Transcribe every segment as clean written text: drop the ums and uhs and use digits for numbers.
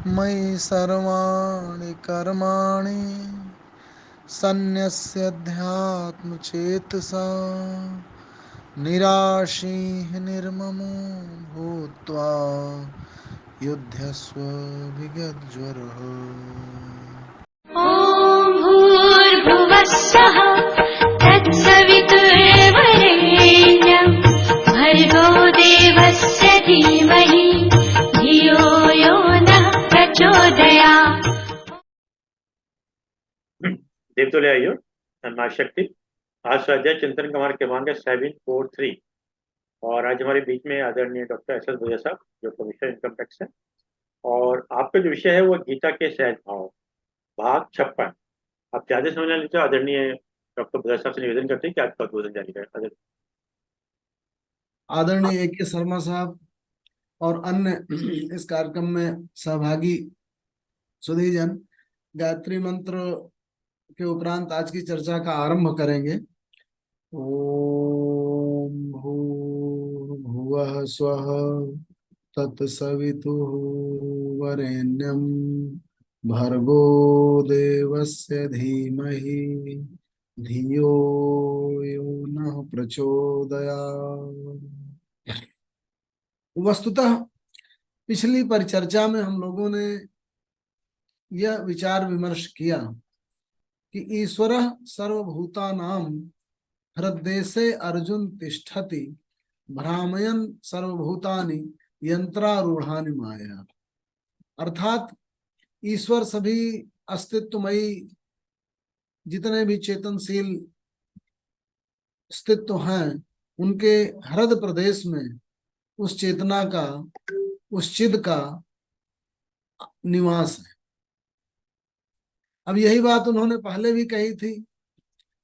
मयि सर्वाणि कर्माणि सन्न्यस्याध्यात्मचेतसा निराशीः निर्ममो भूत्वा युध्यस्व विगतज्वरः। ॐ भूर्भुवः स्वः तत्सवितुर्वरेण्यं भर्गो देवस्य धीमहि धियो यो नः प्रचोदयात्। देवतुल्य आयु माँ शक्ति। आज स्वाध्याय चिंतन का हमारा क्रमांक है 743 और आज हमारे बीच में आदरणीय डॉक्टर एस एस भैया साहब जो कमिश्नर इनकम टैक्स है और आपका जो विषय है वो गीता के सहज भाव भाग 56। आप ज्यादा समझना लेते हो आदरणीय डॉक्टर भैया साहब से निवेदन करते हैं कि आपका उद्बोधन जारी करें। आदरणीय A.K. शर्मा साहब और अन्य इस कार्यक्रम में सहभागी सुधी जन गायत्री मंत्र के उपरांत आज की चर्चा का आरंभ करेंगे। ओम भूर्भुवः स्वः तत्सवितुः वरेण्यं भर्गो देवस्य धीमहि धियो यो नः प्रचोदयात्। वस्तुतः पिछली परिचर्चा में हम लोगों ने यह विचार विमर्श किया कि ईश्वरः सर्वभूतानां हृदयसे अर्जुन तिष्ठति भ्रामयन् सर्वभूतानि यंत्रारूढ़ानि माया। अर्थात ईश्वर सभी अस्तित्वमयी जितने भी चेतनशील अस्तित्व हैं उनके हृदय प्रदेश में उस चेतना का, उस चिद का निवास है। अब यही बात उन्होंने पहले भी कही थी,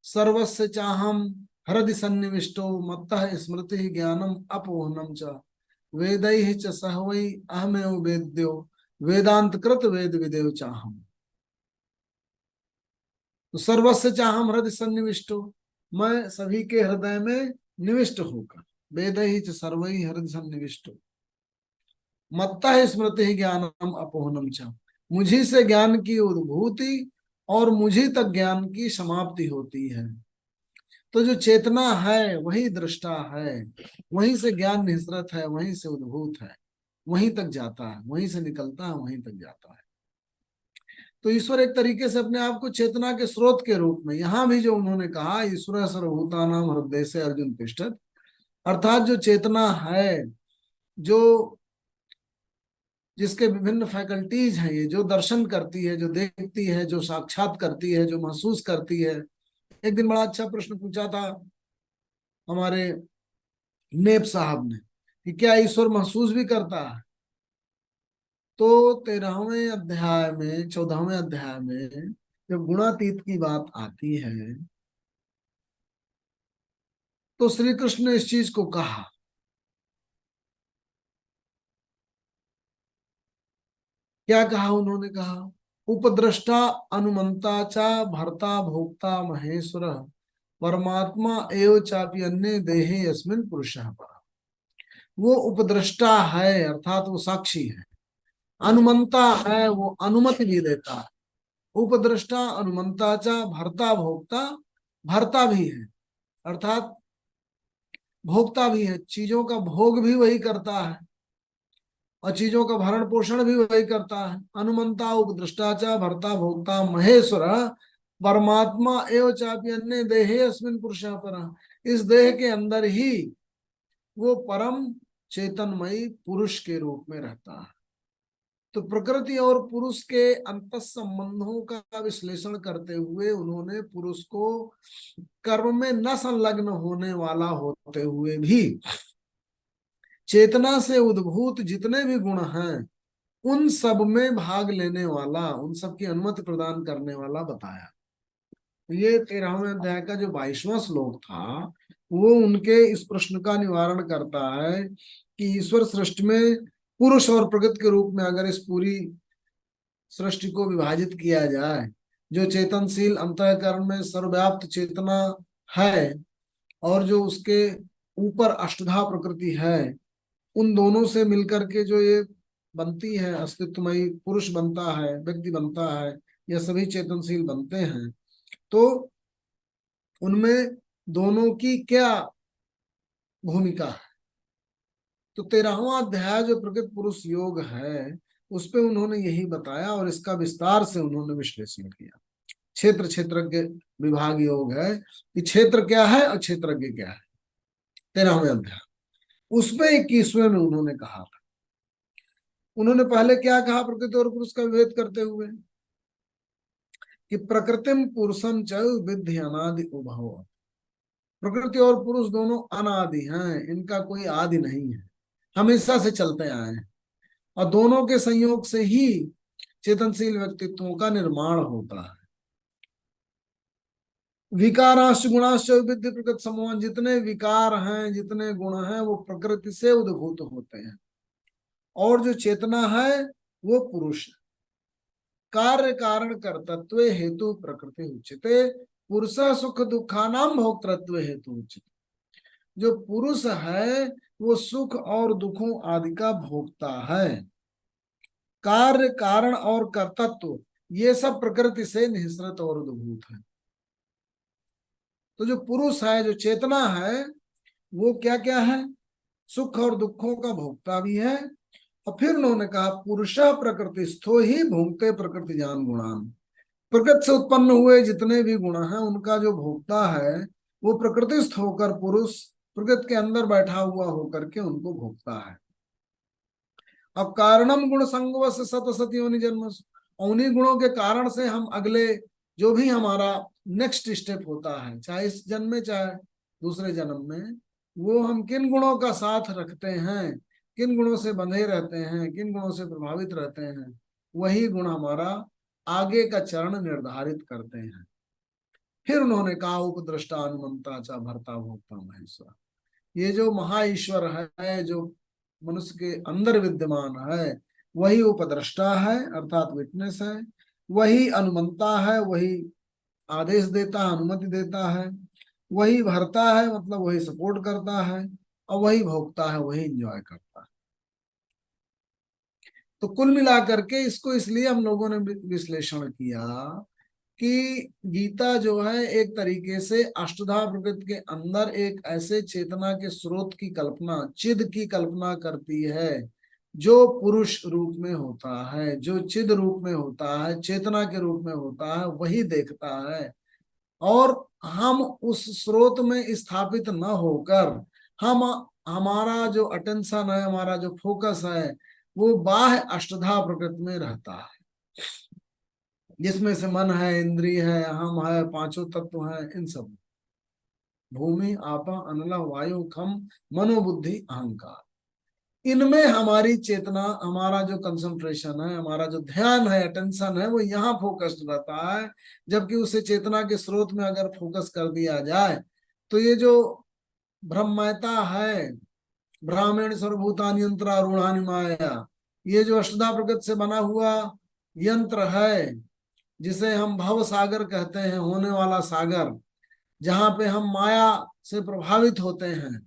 सर्वस्य चाहम हृदि सन्निविष्टो मत्तः स्मृति ज्ञानम अपोहनम च वेदैः च सह वै अहमेव वेद्यो वेदांत कृत वेद विदेव चाहम। तो सर्वस्य चाहम हृदय सन्निविष्टो, मैं सभी के हृदय में निविष्ट होकर, वेदैः च सर्वै हृदय सन्निविष्टो मत्तः स्मृति ज्ञानम अपोहनम च, मुझी से ज्ञान की उद्भूति और मुझी तक ज्ञान की समाप्ति होती है। तो जो चेतना है वही दृष्टा है, वहीं से ज्ञान निःसृत है, वहीं से उद्भूत है, वहीं तक जाता है, वहीं से निकलता है, वहीं तक जाता है। तो ईश्वर एक तरीके से अपने आप को चेतना के स्रोत के रूप में, यहां भी जो उन्होंने कहा ईश्वर सर्वभूतानां हृदय से अर्जुन तिष्ठत्, अर्थात जो चेतना है, जो जिसके विभिन्न फैकल्टीज हैं, ये जो दर्शन करती है, जो देखती है, जो साक्षात करती है, जो महसूस करती है। एक दिन बड़ा अच्छा प्रश्न पूछा था हमारे नेप साहब ने कि क्या ईश्वर महसूस भी करता है? तो 13वें अध्याय में, 14वें अध्याय में जब गुणातीत की बात आती है तो श्री कृष्ण ने इस चीज को कहा। क्या कहा उन्होंने? कहा उपद्रष्टा अनुमंता चा भर्ता भोक्ता महेश्वर परमात्मा एव चापि अन्य देहे यस्मिन् पुरुषः परः। वो उपद्रष्टा है अर्थात वो साक्षी है, अनुमंता है वो अनुमति भी देता है, उपद्रष्टा अनुमंता चा भर्ता भोक्ता, भर्ता भी है अर्थात भोक्ता भी है, चीजों का भोग भी वही करता है और चीजों का भरण पोषण भी वही करता है। अनुमंता उपद्रष्टा च भर्ता भोक्ता महेश्वर परमात्मा एव चापि अन्य देहे अस्मिन् पुरुषः परः। इस देह के अंदर ही वो परम चेतनमयी पुरुष के रूप में रहता है। तो प्रकृति और पुरुष के अंतः संबंधों का विश्लेषण करते हुए उन्होंने पुरुष को कर्म में न संलग्न होने वाला होते हुए भी चेतना से उद्भूत जितने भी गुण हैं उन सब में भाग लेने वाला, उन सब की अनुमति प्रदान करने वाला बताया। ये 13वें अध्याय का जो 22वां श्लोक था वो उनके इस प्रश्न का निवारण करता है कि ईश्वर सृष्टि में पुरुष और प्रकृति के रूप में अगर इस पूरी सृष्टि को विभाजित किया जाए, जो चेतनशील अंतःकरण में सर्वव्याप्त चेतना है और जो उसके ऊपर अष्टधा प्रकृति है, उन दोनों से मिलकर के जो ये बनती है, अस्तित्वमयी पुरुष बनता है, व्यक्ति बनता है, या सभी चेतनशील बनते हैं, तो उनमें दोनों की क्या भूमिका है। तो 13वां अध्याय जो प्रकृति पुरुष योग है, उस पे उन्होंने यही बताया और इसका विस्तार से उन्होंने विश्लेषण किया। क्षेत्र क्षेत्रज्ञ विभाग योग है कि क्षेत्र क्या है और क्षेत्रज्ञ क्या है, 13वें अध्याय। उसमें 21वें में उन्होंने कहा था, उन्होंने पहले क्या कहा प्रकृति और पुरुष का विभेद करते हुए कि प्रकृतिम पुरुषम च विद्धि अनादि उभव। प्रकृति और पुरुष दोनों अनादि हैं, इनका कोई आदि नहीं है, हमेशा से चलते आए हैं, और दोनों के संयोग से ही चेतनशील व्यक्तित्वों का निर्माण होता है। विकारांश गुणांश विद्धि प्रकृति समूह, जितने विकार हैं, जितने गुण हैं, वो प्रकृति से उद्भूत होते हैं, और जो चेतना है वो पुरुष है। कार्य कारण कर्तृत्व हेतु प्रकृति उच्यते, पुरुष सुख दुखानाम भोक्तृत्व हेतु उच्यते। जो पुरुष है वो सुख और दुखों आदि का भोक्ता है। कार्य कारण और कर्तृत्व ये सब प्रकृति से निःसृत और उद्भूत है। तो जो पुरुष है, जो चेतना है, वो क्या क्या है, सुख और दुखों का भोक्ता भी है। और फिर उन्होंने कहा पुरुष प्रकृतिस्थो ही भोगते प्रकृति जान गुणान, प्रकृति से उत्पन्न हुए जितने भी गुण हैं उनका जो भोक्ता है वो प्रकृतिस्थ होकर पुरुष प्रकृति के अंदर बैठा हुआ होकर के उनको भोगता है। अब कारणम गुण संगवश सत सत योनि जन्म, उन्हीं गुणों के कारण से हम अगले जो भी हमारा नेक्स्ट स्टेप होता है, चाहे इस जन्म में चाहे दूसरे जन्म में, वो हम किन गुणों का साथ रखते हैं, किन गुणों से बंधे रहते हैं, किन गुणों से प्रभावित रहते हैं, वही गुण हमारा आगे का चरण निर्धारित करते हैं। फिर उन्होंने कहा उपद्रष्टा अनुमंता चा भर्ता भोक्ता महेश्वर, ये जो महाईश्वर है, जो मनुष्य के अंदर विद्यमान है, वही उपद्रष्टा है अर्थात विटनेस है, वही अनुमंता है, वही आदेश देता है, अनुमति देता है, वही भरता है मतलब वही सपोर्ट करता है, और वही भोगता है, वही एंजॉय करता है। तो कुल मिलाकर के इसको इसलिए हम लोगों ने विश्लेषण किया कि गीता जो है एक तरीके से अष्टधा प्रकृति के अंदर एक ऐसे चेतना के स्रोत की कल्पना, चिद की कल्पना करती है जो पुरुष रूप में होता है, जो चिद रूप में होता है, चेतना के रूप में होता है, वही देखता है। और हम उस स्रोत में स्थापित न होकर हम हमारा जो अटेंशन है, हमारा जो फोकस है, वो बाह्य अष्टधा प्रकृति में रहता है, जिसमें से मन है, इंद्रिय है, हम है, पांचों तत्व हैं, इन सब भूमि आपा अनल वायु खम मनोबुद्धि अहंकार, इनमें हमारी चेतना, हमारा जो कंसंट्रेशन है, हमारा जो ध्यान है, अटेंशन है, वो यहाँ फोकस्ड रहता है। जबकि उसे चेतना के स्रोत में अगर फोकस कर दिया जाए तो ये जो ब्रह्मता है, ब्राह्मण सर्वभूतानि यंत्रारूढ़ानि माया, ये जो अष्टधा प्रकृति से बना हुआ यंत्र है, जिसे हम भव सागर कहते हैं, होने वाला सागर, जहां पे हम माया से प्रभावित होते हैं,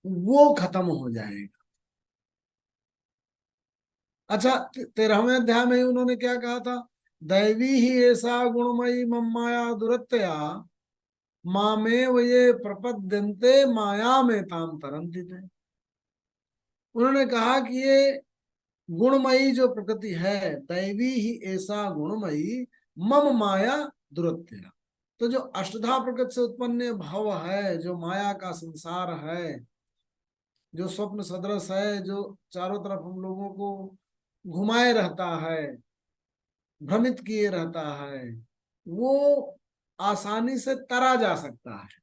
वो खत्म हो जाएगा। अच्छा, 13वें अध्याय में उन्होंने क्या कहा था, दैवी ही ऐसा गुणमयी मम माया दुरत्या मामेव ये प्रपद्यन्ते माया में ताम तरन्ति थे। उन्होंने कहा कि ये गुणमयी जो प्रकृति है, दैवी ही ऐसा गुणमयी मम माया दुरत्या, तो जो अष्टधा प्रकृति से उत्पन्न भाव है, जो माया का संसार है, जो स्वप्न सदृश है, जो चारों तरफ हम लोगों को घुमाए रहता है, भ्रमित किए रहता है, वो आसानी से तरा जा सकता है।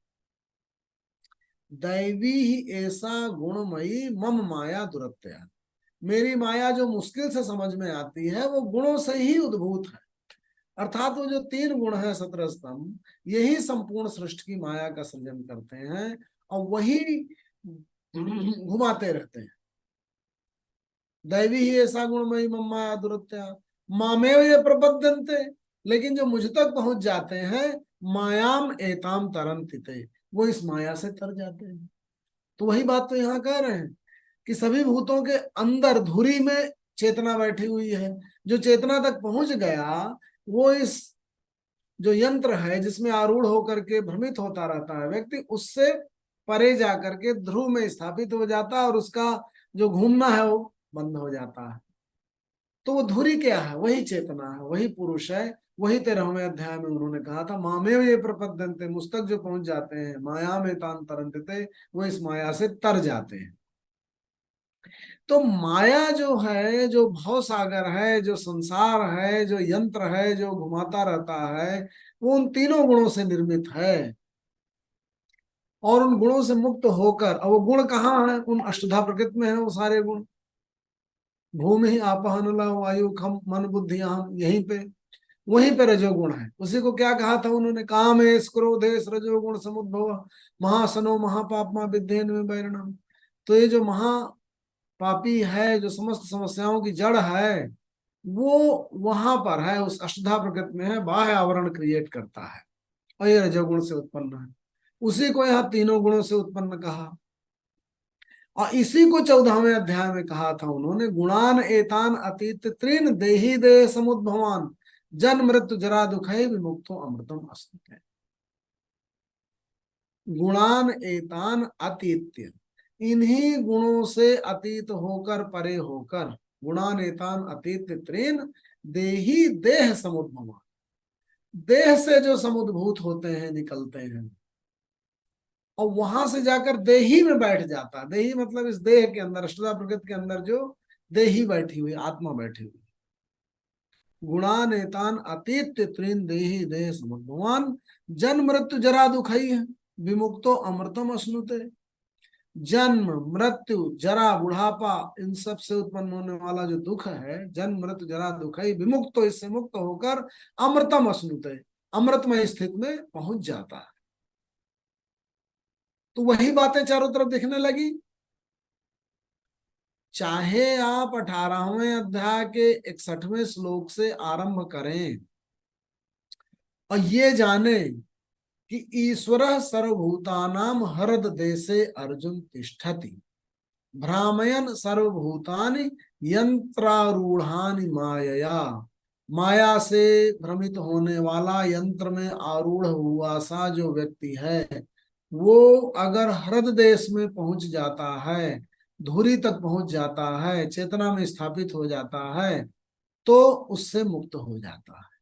दैवी ही ऐसा गुणमयी मम माया दुरत्या, मेरी माया जो मुश्किल से समझ में आती है वो गुणों से ही उद्भूत है। अर्थात वो जो 3 गुण है 17 स्तंभ, यही संपूर्ण सृष्टि की माया का सृजन करते हैं और वही घुमाते रहते हैं। दैवी ही ऐसा गुणमयी मम माया दुरत्या मामेव ये प्रपद्यन्ते, लेकिन जो मुझ तक पहुंच जाते हैं, मायाम एताम तरन्ति ते, वो इस माया से तर जाते हैं। तो वही बात तो यहाँ कह रहे हैं कि सभी भूतों के अंदर धुरी में चेतना बैठी हुई है। जो चेतना तक पहुंच गया वो इस जो यंत्र है जिसमें आरूढ़ होकर के भ्रमित होता रहता है व्यक्ति, उससे परे जाकर के ध्रुव में स्थापित हो जाता है और उसका जो घूमना है वो बंद हो जाता है। तो वो धुरी क्या है? वही चेतना है, वही पुरुष है। वही 13वें अध्याय में उन्होंने कहा था मामेव ये प्रपद्यन्ते, मुझ तक जो पहुंच जाते हैं माया में तान तरन्ते, वो इस माया से तर जाते हैं। तो माया जो है, जो भव सागर है, जो संसार है, जो यंत्र है, जो घुमाता रहता है, वो उन तीनों गुणों से निर्मित है। और उन गुणों से मुक्त होकर, और वो गुण कहाँ है? उन अष्टधा प्रकृति में है वो सारे गुण। भूमि आपः नल वायु खम मन बुद्धि अहम, यहीं पे वहीं पे रजोगुण है। उसी को क्या कहा था उन्होंने? कामेश क्रोधेश रजोगुण समुद्भव महासनो महापापमा विद्येन में बैरणम। तो ये जो महापापी है, जो समस्त समस्याओं की जड़ है, वो वहां पर है, उस अष्टधा प्रकृति में है, बाह्य आवरण क्रिएट करता है और ये रजोगुण से उत्पन्न है। उसी को यहाँ तीनों गुणों से उत्पन्न कहा। और इसी को 14वें अध्याय में कहा था उन्होंने, गुणान एतान अतीत त्रीन देही देह समुद्भवान जन्म मृत्यु जरा दुखै विमुक्तो अमृतम अस्ति। गुणान एतान अतीत्य, इन्हीं गुणों से अतीत होकर, परे होकर, गुणान एतान अतीत त्रीन देही देह समुद्भवान, देह से जो समुद्भूत होते हैं, निकलते हैं, और वहां से जाकर देही में बैठ जाता है। देही मतलब इस देह के अंदर, अष्टधा प्रकृति के अंदर जो देही बैठी हुई, आत्मा बैठी हुई। गुणान एतान अतीत त्रीन देही देह समुद्भवान जन्म मृत्यु जरा दुखई है विमुक्तो अमृतम अश्नुते। जन्म मृत्यु जरा बुढ़ापा, इन सब से उत्पन्न होने वाला जो दुख है, जन्म मृत्यु जरा दुखई विमुक्तो, इससे मुक्त होकर अमृतम अश्नुते, अमृतमय स्थिति में पहुंच जाता है। तो वही बातें चारों तरफ दिखने लगी। चाहे आप 18वें अध्याय के 61वें श्लोक से आरंभ करें और ये जाने कि ईश्वर सर्वभूतानां हृद देशे अर्जुन तिष्ठति भ्रामयन सर्वभूतानि यंत्रारूढ़ानि मायया। माया से भ्रमित होने वाला, यंत्र में आरूढ़ हुआ सा जो व्यक्ति है, वो अगर हृदय देश में पहुंच जाता है, धुरी तक पहुंच जाता है, चेतना में स्थापित हो जाता है, तो उससे मुक्त हो जाता है।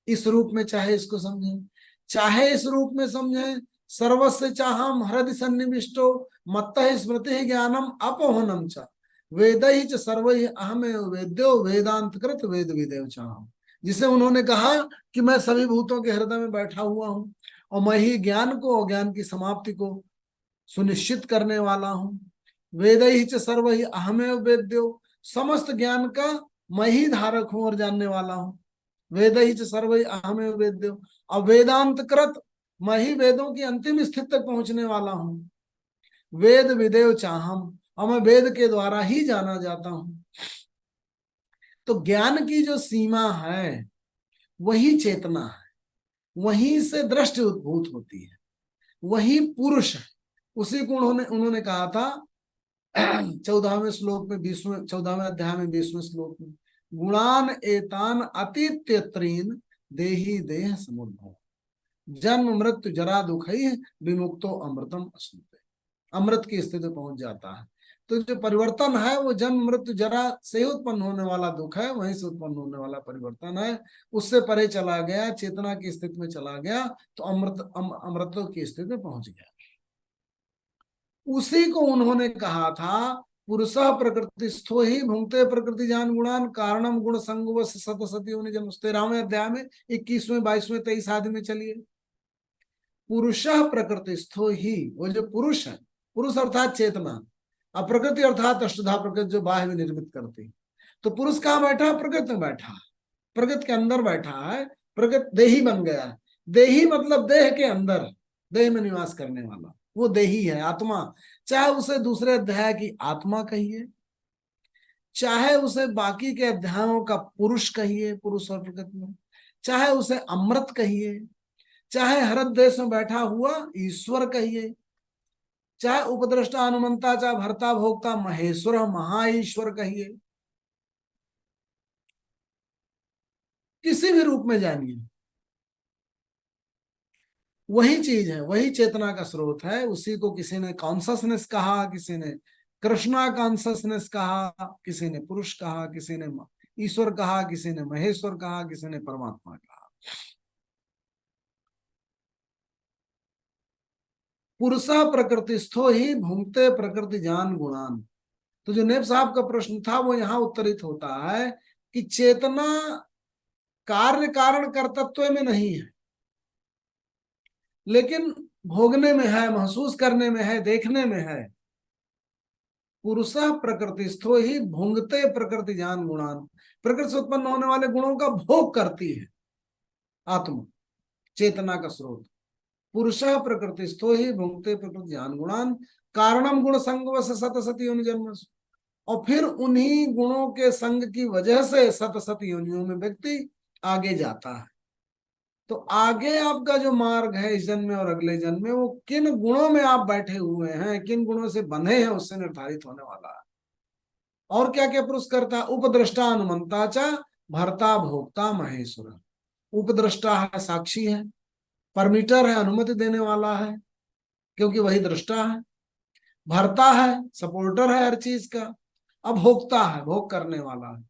इस रूप में चाहे इसको समझें, चाहे इस रूप में समझें, सर्वस्य चाहम हृदय सन्निविष्टो मत्तः स्मृति ज्ञानम अपोहनम च वेदैहि च सर्वैः अहमेव वेद्यो वेदांत कृत वेद विदेव चाहम। जिसे उन्होंने कहा कि मैं सभी भूतों के हृदय में बैठा हुआ हूं और मैं ही ज्ञान को, अज्ञान की समाप्ति को सुनिश्चित करने वाला हूं। वेदैहि च सर्वैः अहमेव वेद्यो, समस्त ज्ञान का मैं ही धारक हूं और जानने वाला हूं। वेदैहि च सर्वैः अहमेव वेद्यो, और वेदांत कृत, मैं ही वेदों की अंतिम स्थिति तक पहुंचने वाला हूं। वेद विदेव चाहम, और मैं वेद के द्वारा ही जाना जाता हूं। तो ज्ञान की जो सीमा है वही चेतना है, वहीं से दृष्टि उद्भूत होती है, वही पुरुष है। उसी को उन्होंने कहा था 14वें श्लोक में, 14वें अध्याय में 20वें श्लोक में, गुणान एतान अतीत्य त्रीन देही देह समुद्भव जन्म मृत्यु जरा दुखई विमुक्तो अमृतम अश्नुते। अमृत की स्थिति पहुंच जाता है। तो जो परिवर्तन है वो जन्म मृत्यु जरा से उत्पन्न होने वाला दुख है, वहीं से उत्पन्न होने वाला परिवर्तन है। उससे परे चला गया, चेतना की स्थिति में चला गया, तो अमृतों की स्थिति में पहुंच गया। उसी को उन्होंने कहा था पुरुष प्रकृतिस्थो ही भुंगते प्रकृति जान गुणान कारणम गुण संगवश सत सती होने जन्म। 13वें अध्याय में 21वें 22वें 23 आदि में चलिए। पुरुष प्रकृतिस्थो ही, वो जो पुरुष है, पुरुष अर्थात चेतना, और प्रकृति अर्थात अष्टधा प्रकृति जो बाह्य में निर्मित करती। तो पुरुष कहाँ बैठा? प्रकृति में बैठा, प्रकृति के अंदर बैठा है। प्रकृति देही बन गया है। देही मतलब देह के अंदर, देह में निवास करने वाला, वो देही है, आत्मा। चाहे उसे दूसरे अध्याय की आत्मा कहिए, चाहे उसे बाकी के अध्यायों का पुरुष कहिए, पुरुष और प्रकृति में, चाहे उसे अमृत कहिए, चाहे हृदय देश में बैठा हुआ ईश्वर कहिए, चाहे उपद्रष्टा अनुमंता, चाहे भर्ता भोक्ता महेश्वर महा ईश्वर कहिए, किसी भी रूप में जानिए, वही चीज है, वही चेतना का स्रोत है। उसी को किसी ने कॉन्शसनेस कहा, किसी ने कृष्णा कॉन्शसनेस कहा, किसी ने पुरुष कहा, किसी ने ईश्वर कहा, किसी ने महेश्वर कहा, किसी ने परमात्मा कहा। पुरुषा प्रकृतिस्थो ही भुंगते प्रकृति जान गुणान। तो जो नेब साहब का प्रश्न था वो यहाँ उत्तरित होता है कि चेतना कार्य कारण कर्तृत्व में नहीं है, लेकिन भोगने में है, महसूस करने में है, देखने में है। पुरुषः प्रकृतिस्थो ही भुंगते प्रकृति जान गुणान। प्रकृति से उत्पन्न होने वाले गुणों का भोग करती है आत्मा, चेतना का स्रोत। पुरुषः प्रकृतिस्थो ही भुंगते प्रकृति जान गुणान कारणम गुण संगवश सत सत योनि जन्म। और फिर उन्हीं गुणों के संग की वजह से सत सत योनियों में व्यक्ति आगे जाता है। तो आगे आपका जो मार्ग है इस जन्म में और अगले जन्म में, वो किन गुणों में आप बैठे हुए हैं, किन गुणों से बंधे हैं, उससे निर्धारित होने वाला है। और क्या क्या पुरुष करता? उपद्रष्टा अनुमंता च भर्ता भोक्ता महेश्वर। उपद्रष्टा है, साक्षी है, परमिटर है, अनुमति देने वाला है क्योंकि वही दृष्टा है, भर्ता है, सपोर्टर है हर चीज का, अब भोक्ता है, भोग करने वाला है।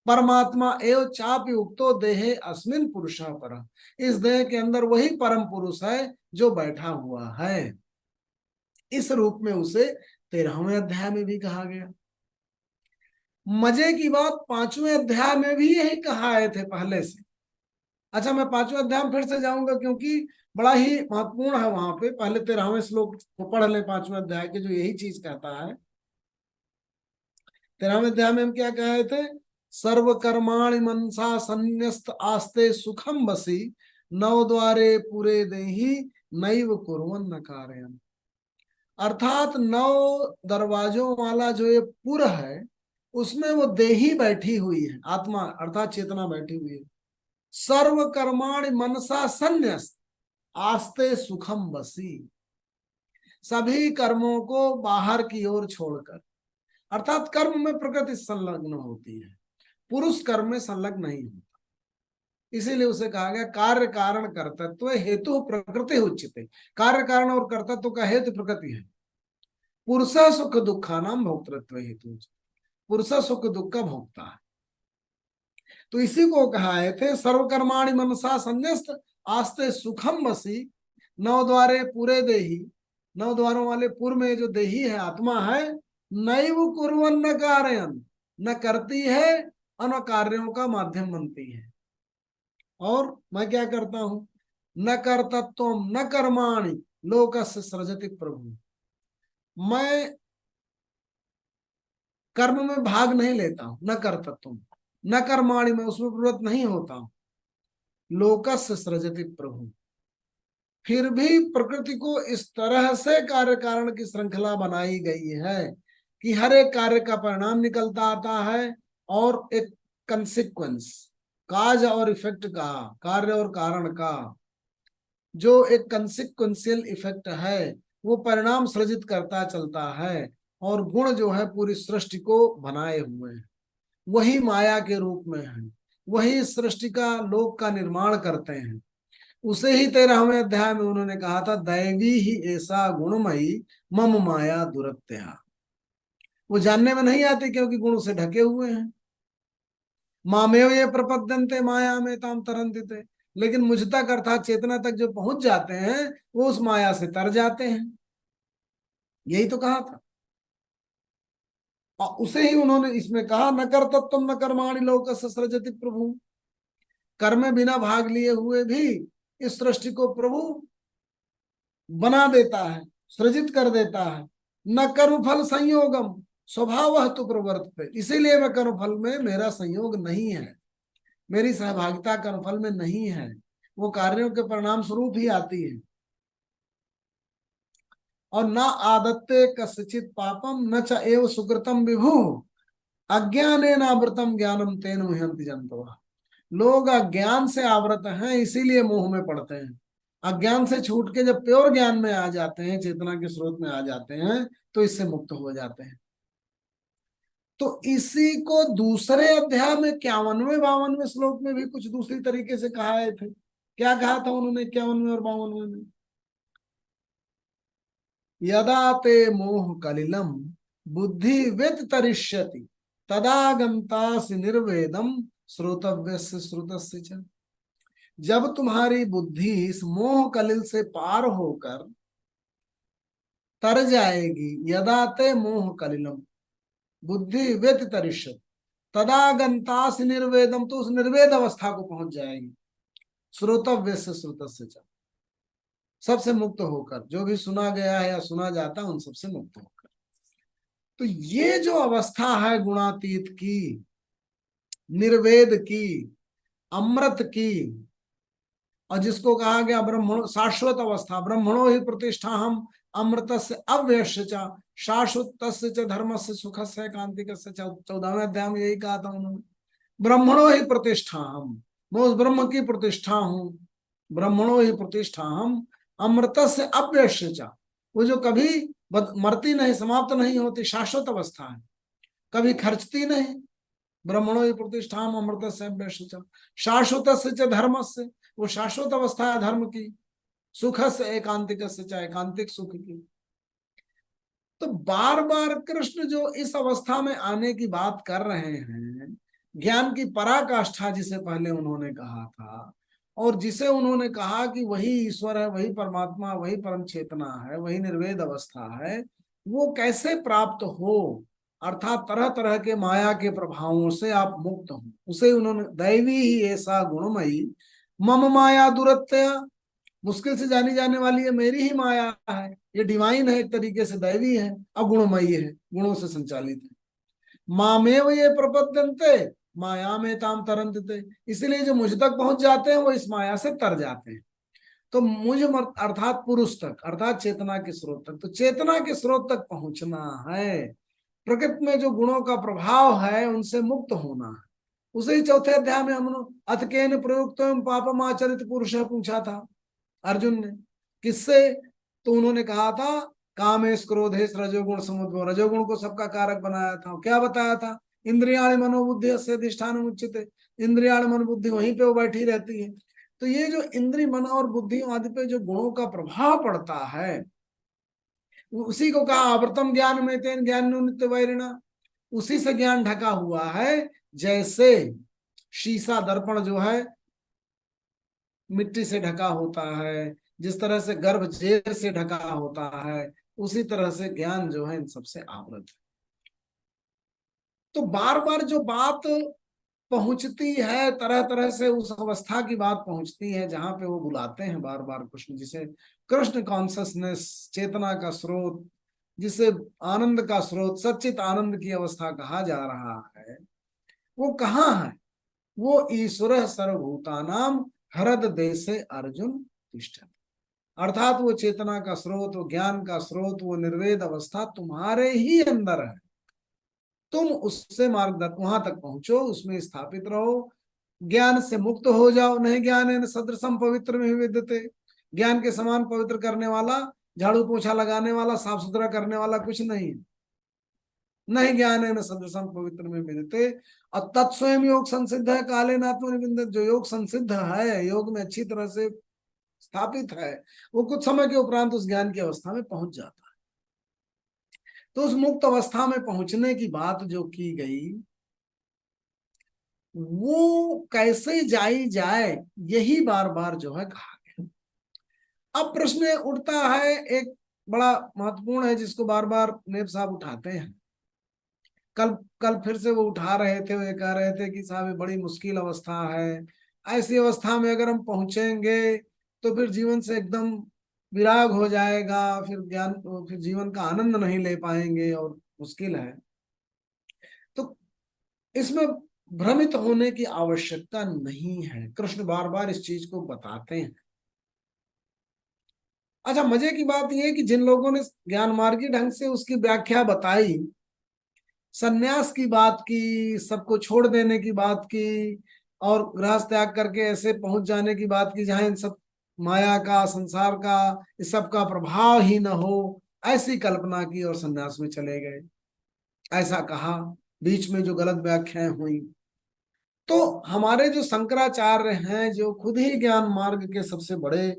परमात्मा एव चापि उक्तो देहे अस्मिन पुरुषा पर। इस देह के अंदर वही परम पुरुष है जो बैठा हुआ है। इस रूप में उसे 13वें अध्याय में भी कहा गया। मजे की बात 5वें अध्याय में भी यही कहा आए थे पहले से। अच्छा, मैं 5वें अध्याय में फिर से जाऊंगा क्योंकि बड़ा ही महत्वपूर्ण है वहां पे। पहले 13वें श्लोक को पढ़ लें 5वें अध्याय के, जो यही चीज कहता है। 13वें अध्याय में हम क्या कहे थे? सर्व कर्माणि मनसा संन्यस्त आस्ते सुखम बसी नव द्वारे पूरे देही नैव कुर्वन् न कार्यम। अर्थात 9 दरवाजों वाला जो ये पुर है उसमें वो देही बैठी हुई है, आत्मा अर्थात चेतना बैठी हुई है। सर्व कर्माणि मनसा संन्यस्त आस्ते सुखम बसी। सभी कर्मों को बाहर की ओर छोड़कर, अर्थात कर्म में प्रकृति संलग्न होती है, पुरुष कर्म में संलग्न नहीं होता। इसीलिए उसे कहा गया कार्य कारण कर्तृत्व हेतु प्रकृति उच्यते। कार्य कारण और कर्तृत्व का हेतु प्रकृति है। पुरुष सुख दुखा नाम भोक्तृत्व हेतु। पुरुष सुख दुख का भोक्ता है। तो इसी को कहा थे सर्वकर्माणि मनसा संन्यस्त आस्ते सुखम बसी नौ द्वारे पूरे देही। 9 द्वारों वाले पुर में जो देही है, आत्मा है, नैव कुर्वन् न कारयन्, न करती है और न कार्यों का माध्यम बनती है। और मैं क्या करता हूं? न कर्तत्वम न कर्माणि लोकस्य सृजति प्रभु। मैं कर्म में भाग नहीं लेता हूं, न कर्तत्वम न कर्माणि, मैं उसमें प्रवृत्त नहीं होता हूं। लोकस्य सृजति प्रभु। फिर भी प्रकृति को इस तरह से कार्य कारण की श्रृंखला बनाई गई है कि हर एक कार्य का परिणाम निकलता आता है और एक कंसिक्वेंस, काज और इफेक्ट का, कार्य और कारण का जो एक कंसिक्वेंशियल इफेक्ट है वो परिणाम सृजित करता चलता है। और गुण जो है पूरी सृष्टि को बनाए हुए हैं, वही माया के रूप में है, वही सृष्टि का लोक का निर्माण करते हैं। उसे ही 13वें अध्याय में उन्होंने कहा था दैवी ही ऐसा गुणमयी मम माया दुरत्या। वो जानने में नहीं आते क्योंकि गुण से ढके हुए हैं। मामेव ये प्रपद्यन्ते माया में ताम तरन्ति। लेकिन मुझ तक अर्थात चेतना तक जो पहुंच जाते हैं वो उस माया से तर जाते हैं। यही तो कहा था। और उसे ही उन्होंने इसमें कहा न कर्तत्वम न कर्माणि लोकस्य सृजति प्रभु। कर्म में बिना भाग लिए हुए भी इस सृष्टि को प्रभु बना देता है, सृजित कर देता है। न कर्म फल संयोगम स्वभाव तो प्रवर्तते। इसीलिए मैं कर्मफल में मेरा संयोग नहीं है, मेरी सहभागिता कर्मफल में नहीं है, वो कार्यों के परिणाम स्वरूप ही आती है। और न आदत्ते कस्यचित पापम न च एव सुकृतम विभु अज्ञानेन आवृतम ज्ञानम तेन मुह्यन्ति जन्तवः। लोग अज्ञान से आवृत हैं इसीलिए मोह में पड़ते हैं। अज्ञान से छूट के जब प्योर ज्ञान में आ जाते हैं, चेतना के स्रोत में आ जाते हैं, तो इससे मुक्त हो जाते हैं। तो इसी को दूसरे अध्याय में 51वें 52वें श्लोक में भी कुछ दूसरी तरीके से कहा है थे। क्या कहा था उन्होंने 51वें और 52वें में? यदा ते मोह कलिलम बुद्धि व्यतितरिष्यति तदा गंतासि निर्वेदम श्रोतव्यस्य श्रुतस्य च। जब तुम्हारी बुद्धि इस मोह कलिल से पार होकर तर जाएगी, यदा ते मोह कलिलम बुद्धि व्यतितरिष्यति तदा गंतासि निर्वेदम, तो उस निर्वेद अवस्था को पहुंच जाएगी। श्रोतव्यस्य श्रुतस्य च, सबसे मुक्त होकर, जो भी सुना गया है या सुना जाता उन सबसे मुक्त होकर। तो ये जो अवस्था है गुणातीत की, निर्वेद की, अमृत की, और जिसको कहा गया ब्रह्मणो शाश्वत अवस्था, ब्रह्मणो ही प्रतिष्ठा हम अमृत से अव्यश्य शाश्वत धर्म से सुख से कांतिक 14वें अध्याय में यही कहा था उन्होंने। ब्रह्मणो ही प्रतिष्ठा हम, मैं उस ब्रह्म की प्रतिष्ठा हूं। ब्रह्मणो ही प्रतिष्ठा हम अमृत से अव्यश्य, वो जो कभी मरती नहीं, समाप्त नहीं होती, शाश्वत अवस्था है, कभी खर्चती नहीं। ब्रह्मणो ही प्रतिष्ठा हम अमृत से अव्यश्य शाश्वत से धर्म से, वो शाश्वत अवस्था है धर्म की। सुख से एकांतिक से, एकांतिक सुख की। तो बार बार कृष्ण जो इस अवस्था में आने की बात कर रहे हैं, ज्ञान की पराकाष्ठा जिसे पहले उन्होंने कहा था, और जिसे उन्होंने कहा कि वही ईश्वर है, वही परमात्मा, वही परम चेतना है, वही निर्वेद अवस्था है, वो कैसे प्राप्त हो, अर्थात तरह तरह के माया के प्रभावों से आप मुक्त हो, उसे उन्होंने दैवी ही ऐसा गुणमयी मम माया दुरत्या, मुश्किल से जानी जाने वाली है मेरी ही माया है। ये डिवाइन है, एक तरीके से दैवी है, अगुणमयी है, गुणों से संचालित है। मामेव ये प्रपद्यन्ते माया में ताम तरंतते, इसलिए जो मुझ तक पहुंच जाते हैं वो इस माया से तर जाते हैं। तो मुझ अर्थात पुरुष तक, अर्थात चेतना के स्रोत तक, तो चेतना के स्रोत तक पहुंचना है। प्रकृति में जो गुणों का प्रभाव है उनसे मुक्त होना है। उसे 4थे अध्याय में हम अथकेन प्रयुक्त पापमाचरित पुरुष पूछा था अर्जुन ने, किससे? तो उन्होंने कहा था कामेश क्रोधेश रजोगुण समुद्भव, रजोगुण को सबका कारक बनाया था। क्या बताया था? इंद्रियाण मनोबुद्धि से अधिष्ठान उच्चते, इंद्रियाण मन बुद्धि वहीं पे वो बैठी रहती है। तो ये जो इंद्रिय मन और बुद्धि आदि पे जो गुणों का प्रभाव पड़ता है, उसी को कहा आवृतम ज्ञान में तेन ज्ञान नित्य वैरिणा, उसी से ज्ञान ढका हुआ है। जैसे शीशा दर्पण जो है मिट्टी से ढका होता है, जिस तरह से गर्भ जेर से ढका होता है, उसी तरह से ज्ञान जो है इन सबसे आवृत है। तो बार बार जो बात पहुंचती है, तरह तरह से उस अवस्था की बात पहुंचती है जहां पे वो बुलाते हैं बार बार कृष्ण, जिसे कृष्ण कॉन्सियसनेस, चेतना का स्रोत, जिसे आनंद का स्रोत, सच्चित आनंद की अवस्था कहा जा रहा है, वो कहाँ है? वो ईश्वर सर्वभूतानाम हृदय देशे अर्जुन तिष्ठति, अर्थात वो चेतना का स्रोत, वो ज्ञान का स्रोत, वो निर्वेद अवस्था तुम्हारे ही अंदर है। तुम उससे मार्गदर्शन, वहां तक पहुंचो, उसमें स्थापित रहो, ज्ञान से मुक्त हो जाओ। नहीं ज्ञान सदृशम पवित्र में विद्यते, ज्ञान के समान पवित्र करने वाला, झाड़ू पोछा लगाने वाला, साफ सुथरा करने वाला कुछ नहीं है। नहीं ज्ञान है न सदृशम पवित्र में विद्यते, और तत्स्वयं योग संसिद्ध है काले नात्मनिबिंदत, जो योग संसिद्ध है, योग में अच्छी तरह से स्थापित है, वो कुछ समय के उपरांत उस ज्ञान की अवस्था में पहुंच जाता है। तो उस मुक्त अवस्था में पहुंचने की बात जो की गई, वो कैसे जाई जाए, यही बार बार जो है कहा गया। अब प्रश्न उठता है एक बड़ा महत्वपूर्ण है, जिसको बार बार नेब साहब उठाते हैं। कल फिर से वो उठा रहे थे, वो ये कह रहे थे कि साहब ये बड़ी मुश्किल अवस्था है, ऐसी अवस्था में अगर हम पहुंचेंगे तो फिर जीवन से एकदम विराग हो जाएगा, फिर ज्ञान, फिर जीवन का आनंद नहीं ले पाएंगे और मुश्किल है। तो इसमें भ्रमित होने की आवश्यकता नहीं है, कृष्ण बार बार इस चीज को बताते हैं। अच्छा, मजे की बात यह है कि जिन लोगों ने ज्ञान मार्गी ढंग से उसकी व्याख्या बताई, सन्यास की बात की, सबको छोड़ देने की बात की, और गृहस्थ त्याग करके ऐसे पहुंच जाने की बात की जहां इन सब माया का, संसार का, इस सब का प्रभाव ही न हो, ऐसी कल्पना की और सन्यास में चले गए, ऐसा कहा। बीच में जो गलत व्याख्याएं हुई। तो हमारे जो शंकराचार्य हैं, जो खुद ही ज्ञान मार्ग के सबसे बड़े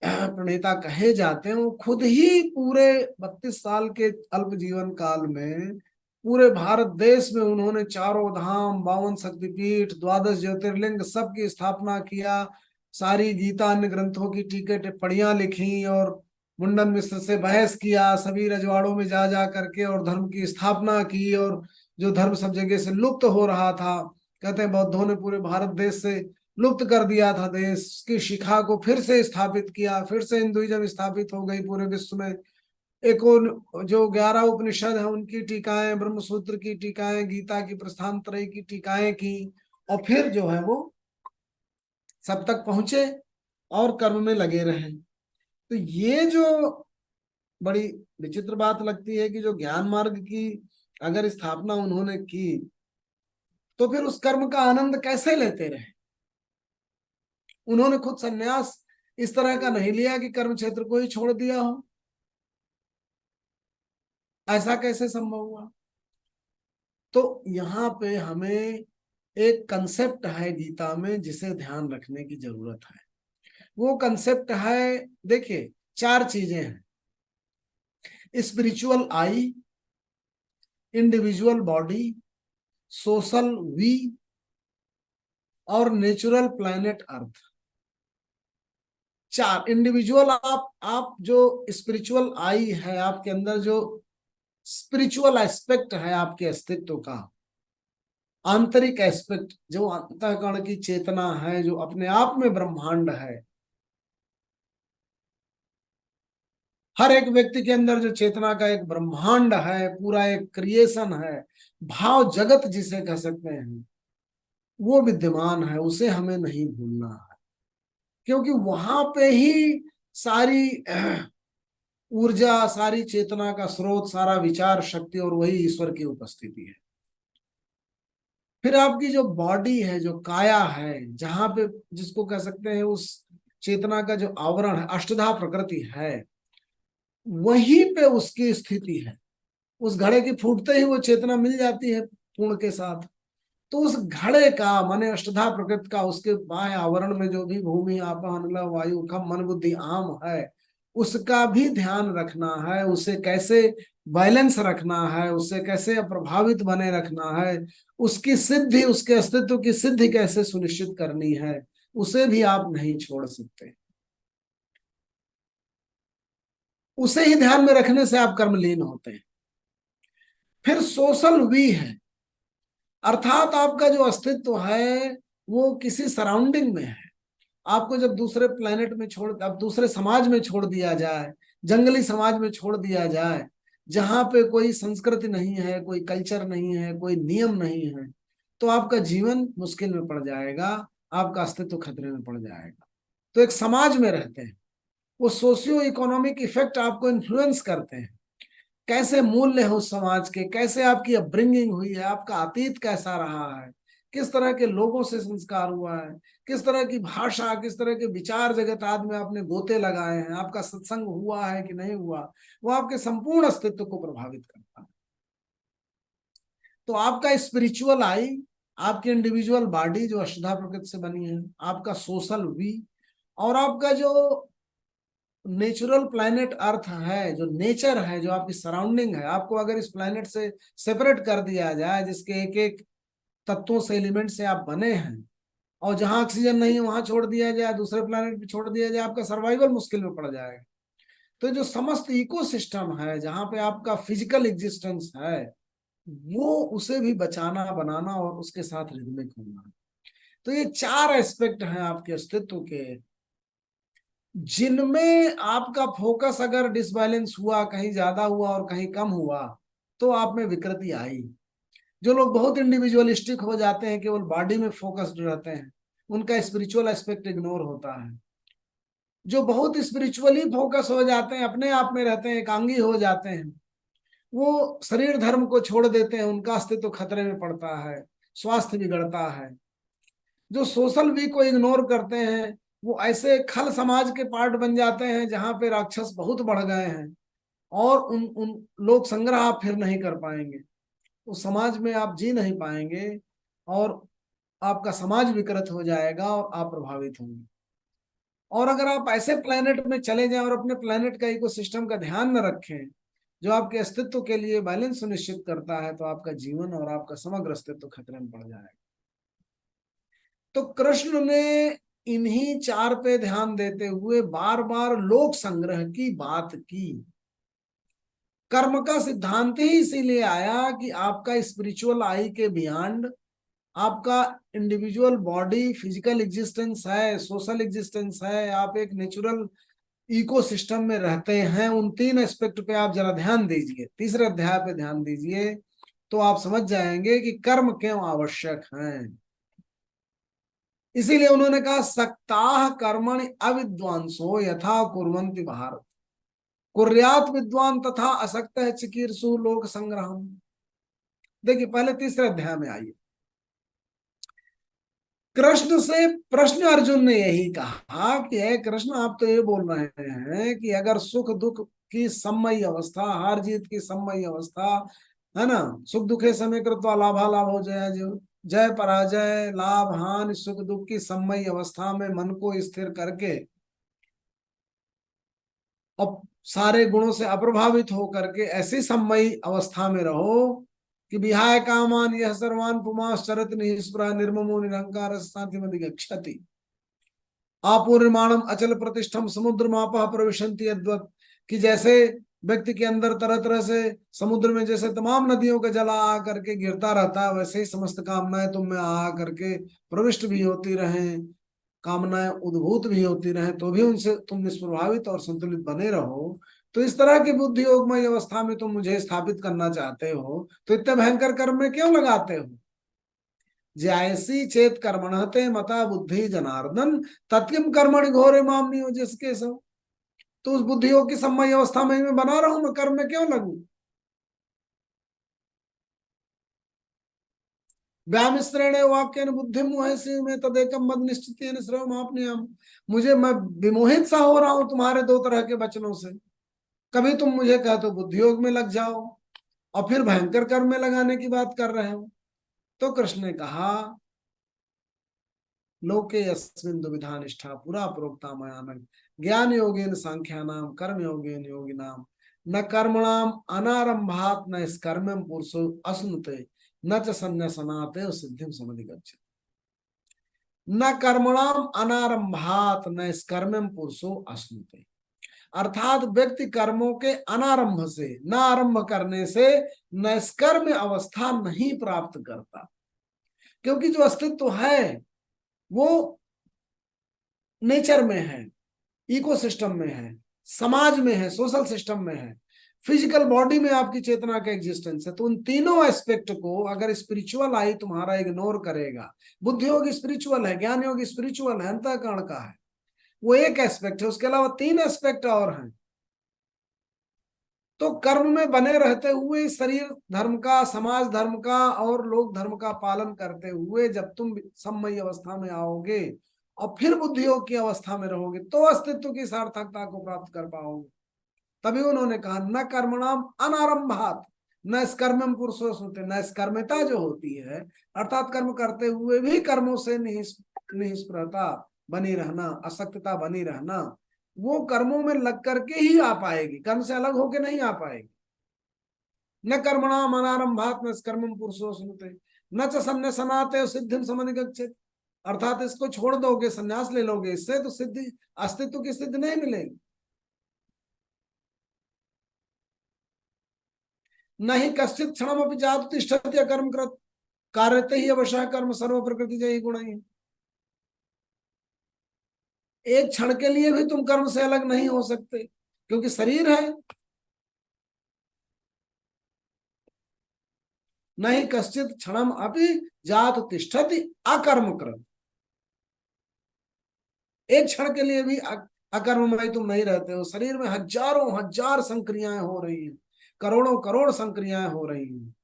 प्रणेता कहे जाते हैं, वो खुद ही पूरे 32 साल के अल्प जीवन काल में पूरे भारत देश में उन्होंने चारों धाम, 52 शक्तिपीठ, 12 ज्योतिर्लिंग सबकी स्थापना किया, सारी गीता अन्य ग्रंथों की टीके टिप्पणियां लिखी और मुंडन मिश्र से बहस किया, सभी रजवाड़ों में जा करके और धर्म की स्थापना की। और जो धर्म सब जगह से लुप्त हो रहा था, कहते हैं बौद्धों ने पूरे भारत देश से लुप्त कर दिया था, देश की शिखा को फिर से स्थापित किया, फिर से हिंदुइज्म स्थापित हो गई पूरे विश्व में। एक और जो 11 उपनिषद है उनकी टीकाएं, ब्रह्मसूत्र की टीकाएं, गीता की प्रस्थानत्रयी की टीकाएं की, और फिर जो है वो सब तक पहुंचे और कर्म में लगे रहे। तो ये जो बड़ी विचित्र बात लगती है कि जो ज्ञान मार्ग की अगर स्थापना उन्होंने की, तो फिर उस कर्म का आनंद कैसे लेते रहे। उन्होंने खुद सन्यास इस तरह का नहीं लिया कि कर्म क्षेत्र को ही छोड़ दिया हो, ऐसा कैसे संभव हुआ। तो यहाँ पे हमें एक कंसेप्ट है गीता में जिसे ध्यान रखने की जरूरत है। वो कंसेप्ट है, देखिए 4 चीजें हैं: spiritual I, individual body, social we और नेचुरल प्लैनेट अर्थ। 4 इंडिविजुअल, आप जो स्पिरिचुअल आई है, आपके अंदर जो स्पिरिचुअल एस्पेक्ट है आपके अस्तित्व का, आंतरिक एस्पेक्ट, जो अंतःकरण की चेतना है, जो अपने आप में ब्रह्मांड है। हर एक व्यक्ति के अंदर जो चेतना का एक ब्रह्मांड है, पूरा एक क्रिएशन है, भाव जगत जिसे कह सकते हैं, वो विद्यमान है, उसे हमें नहीं भूलना है। क्योंकि वहां पे ही सारी ऊर्जा, सारी चेतना का स्रोत, सारा विचार शक्ति और वही ईश्वर की उपस्थिति है। फिर आपकी जो बॉडी है, जो काया है, जहां पे जिसको कह सकते हैं उस चेतना का जो आवरण है, अष्टधा प्रकृति है, वहीं पे उसकी स्थिति है। उस घड़े की फूटते ही वो चेतना मिल जाती है पूर्ण के साथ। तो उस घड़े का, माने अष्टधा प्रकृति का, उसके बाह्य आवरण में जो भी भूमि, आप, अनल, वायु, खम, मन, बुद्धि, आम है, उसका भी ध्यान रखना है। उसे कैसे बैलेंस रखना है, उससे कैसे अप्रभावित बने रखना है, उसकी सिद्धि, उसके अस्तित्व की सिद्धि कैसे सुनिश्चित करनी है, उसे भी आप नहीं छोड़ सकते। उसे ही ध्यान में रखने से आप कर्मलीन होते हैं। फिर सोशल वी है, अर्थात आपका जो अस्तित्व है वो किसी सराउंडिंग में है। आपको जब दूसरे प्लेनेट में अब दूसरे समाज में छोड़ दिया जाए, जंगली समाज में छोड़ दिया जाए, जहां पे कोई संस्कृति नहीं है, कोई कल्चर नहीं है, कोई नियम नहीं है, तो आपका जीवन मुश्किल में पड़ जाएगा, आपका अस्तित्व खतरे में पड़ जाएगा। तो एक समाज में रहते हैं, वो सोशियो इकोनॉमिक इफेक्ट आपको इन्फ्लुएंस करते हैं। कैसे मूल्य है उस समाज के, कैसे आपकी अपब्रिंगिंग हुई है, आपका अतीत कैसा रहा है, किस तरह के लोगों से संस्कार हुआ है, किस तरह की भाषा, किस तरह के विचार जगत आदि में आपने गोते लगाए हैं, आपका सत्संग हुआ है कि नहीं हुआ, वो आपके संपूर्ण अस्तित्व को प्रभावित करता है। तो आपका स्पिरिचुअल आई, आपकी इंडिविजुअल बॉडी जो अष्टधा प्रकृति से बनी है, आपका सोशल वी, और आपका जो नेचुरल प्लैनेट अर्थ है, जो नेचर है, जो आपकी सराउंडिंग है। आपको अगर इस प्लैनेट से सेपरेट कर दिया जाए, जिसके एक एक तत्वों से, एलिमेंट से आप बने हैं, और जहां ऑक्सीजन नहीं है वहां छोड़ दिया जाए, दूसरे प्लैनेट पे छोड़ दिया जाए, आपका सर्वाइवल मुश्किल में पड़ जाएगा। तो जो समस्त इकोसिस्टम है, जहां पे आपका फिजिकल एग्जिस्टेंस है, वो उसे भी बचाना, बनाना और उसके साथ रिदमिक होना। तो ये 4 एस्पेक्ट हैं आपके अस्तित्व के, जिनमें आपका फोकस अगर डिसबैलेंस हुआ, कहीं ज्यादा हुआ और कहीं कम हुआ, तो आप में विकृति आई। जो लोग बहुत इंडिविजुअलिस्टिक हो जाते हैं, केवल बॉडी में फोकस्ड रहते हैं, उनका स्पिरिचुअल एस्पेक्ट इग्नोर होता है। जो बहुत स्पिरिचुअली फोकस हो जाते हैं, अपने आप में रहते हैं, एकांगी हो जाते हैं, वो शरीर धर्म को छोड़ देते हैं, उनका अस्तित्व खतरे में पड़ता है, स्वास्थ्य बिगड़ता है। जो सोशल वी को इग्नोर करते हैं, वो ऐसे खल समाज के पार्ट बन जाते हैं जहां पे राक्षस बहुत बढ़ गए हैं, और उन लोक संग्रह आप फिर नहीं कर पाएंगे। उस समाज में आप जी नहीं पाएंगे और आपका समाज विकृत हो जाएगा और आप प्रभावित होंगे। और अगर आप ऐसे प्लेनेट में चले जाएं और अपने प्लेनेट का इकोसिस्टम का ध्यान न रखें जो आपके अस्तित्व के लिए बैलेंस सुनिश्चित करता है, तो आपका जीवन और आपका समग्र अस्तित्व खतरे में पड़ जाएगा। तो कृष्ण ने इन्हीं चार पे ध्यान देते हुए बार बार लोक संग्रह की बात की। कर्म का सिद्धांत ही इसीलिए आया कि आपका स्पिरिचुअल आई के बियॉन्ड आपका इंडिविजुअल बॉडी फिजिकल एग्जिस्टेंस है, सोशल एग्जिस्टेंस है, आप एक नेचुरल इकोसिस्टम में रहते हैं। उन तीन एस्पेक्ट पे आप जरा ध्यान दीजिए, तीसरे अध्याय पे ध्यान दीजिए, तो आप समझ जाएंगे कि कर्म क्यों आवश्यक हैं। इसीलिए उन्होंने कहा सक्ताः कर्मणि अविद्वांसो यथा कुर्वन्ति भारत कुर्यात विद्वान तथा असक्त चिकीर्षु लोक संग्रहम। देखिए पहले तीसरे अध्याय में आइए। कृष्ण से प्रश्न अर्जुन ने यही कहा कि हे कृष्ण, आप तो ये बोल रहे हैं कि अगर सुख दुख की सम्मय अवस्था, हार जीत की सम्मय अवस्था है ना, सुख दुखे समय कृत्वा लाभा लाभ हो जाए, जो जय पराजय लाभ हानि सुख दुख की सम्मय अवस्था में मन को स्थिर करके और सारे गुणों से अप्रभावित हो करके ऐसी सम्मय अवस्था में रहो कि विहाय कामान यह सर्वान पुमांस चरत निस्पृहा निर्ममो निरंकार शांतिमति गच्छति आपूर्यमाणम अचल प्रतिष्ठम समुद्र मापः प्रविशन्ति यद्वत्, कि जैसे व्यक्ति के अंदर तरह तरह से समुद्र में जैसे तमाम नदियों का जल आ करके गिरता रहता है, वैसे ही समस्त कामनाएं तुम में आ करके प्रविष्ट भी होती रहें, कामनाएं उद्भूत भी होती रहे, तो भी उनसे तुम निष्प्रभावित और संतुलित बने रहो। तो इस तरह की बुद्धि योगमय अवस्था में तुम मुझे स्थापित करना चाहते हो, तो इतने भयंकर कर्म में क्यों लगाते हो। जैसी चेत कर्मणते मता बुद्धि जनार्दन तत्किम कर्मणि घोरे माम नियोज्यसे सब। तो उस बुद्धि योग की सम्मय अवस्था में मैं बना रहा हूं, मैं कर्म में क्यों लगूं। व्यामिश्रेण वाक्यन बुद्धि मुहैसी में तदेकम मद निश्चित श्रवम आपने हम। मुझे मैं विमोहित सा हो रहा हूं तुम्हारे दो तरह के वचनों से। कभी तुम मुझे कहते हो बुद्धि योग में लग जाओ और फिर भयंकर कर्म में लगाने की बात कर रहे हो। तो कृष्ण ने कहा लोके यस्मिन् दुविधा निष्ठा पुरा प्रोक्ता मयानघ ज्ञान योगेन सांख्यानाम कर्म योगेन योगिनाम न कर्मणाम अनारंभात न स्कर्मं पुरुषो अश्नुते न च संन्यासनाते सिद्धिं समधिगच्छति। न कर्मणाम अनारंभात न स्कर्मं पुरुषो अश्नुते, अर्थात व्यक्ति कर्मों के अनारंभ से, न आरंभ करने से नैष्कर्म्य अवस्था नहीं प्राप्त करता। क्योंकि जो अस्तित्व है वो नेचर में है, इकोसिस्टम में है, समाज में है, सोशल सिस्टम में है, फिजिकल बॉडी में आपकी चेतना का एग्जिस्टेंस है। तो उन तीनों एस्पेक्ट को अगर स्पिरिचुअल आई तुम्हारा इग्नोर करेगा, बुद्धि योग स्पिरिचुअल है, ज्ञान योग स्पिरिचुअल है, अंतःकरण का है, वो एक एस्पेक्ट है, उसके अलावा तीन एस्पेक्ट और हैं। तो कर्म में बने रहते हुए शरीर धर्म का, समाज धर्म का और लोक धर्म का पालन करते हुए जब तुम सम्मय अवस्था में आओगे और फिर बुद्धि योग की अवस्था में रहोगे, तो अस्तित्व की सार्थकता को प्राप्त कर पाओगे। तभी उन्होंने कहा न कर्मणाम अनारंभात न स्कर्मं पुरुषो सुनते। न स्कर्मता जो होती है अर्थात कर्म करते हुए भी कर्मों से निष्प्रता बनी रहना, असक्तता बनी रहना, वो कर्मों में लग करके ही आ पाएगी, कर्म से अलग होके नहीं आ पाएगी। न कर्मणाम अनारंभात न स्कर्मं पुरुषो सुनते न च संन्यासनाते सिद्धिं समधिगच्छति, अर्थात इसको छोड़ दोगे, संन्यास ले लोगे, इससे तो सिद्धि अस्तित्व की सिद्धि नहीं मिलेगी। नहीं कश्चित क्षणमपि जातु तिष्ठति अकर्म कृत कार्यते ही अवश्य कर्म सर्व प्रकृति जय गुण ही। एक क्षण के लिए भी तुम कर्म से अलग नहीं हो सकते, क्योंकि शरीर है। नहीं कश्चित क्षणम अपि जातु तिष्ठति अकर्म कृत, एक क्षण के लिए भी अकर्ममय तुम नहीं रहते हो। शरीर में हजारों हजार संक्रियाएं हो रही हैं, करोड़ों करोड़ संक्रियाएं हो रही हैं,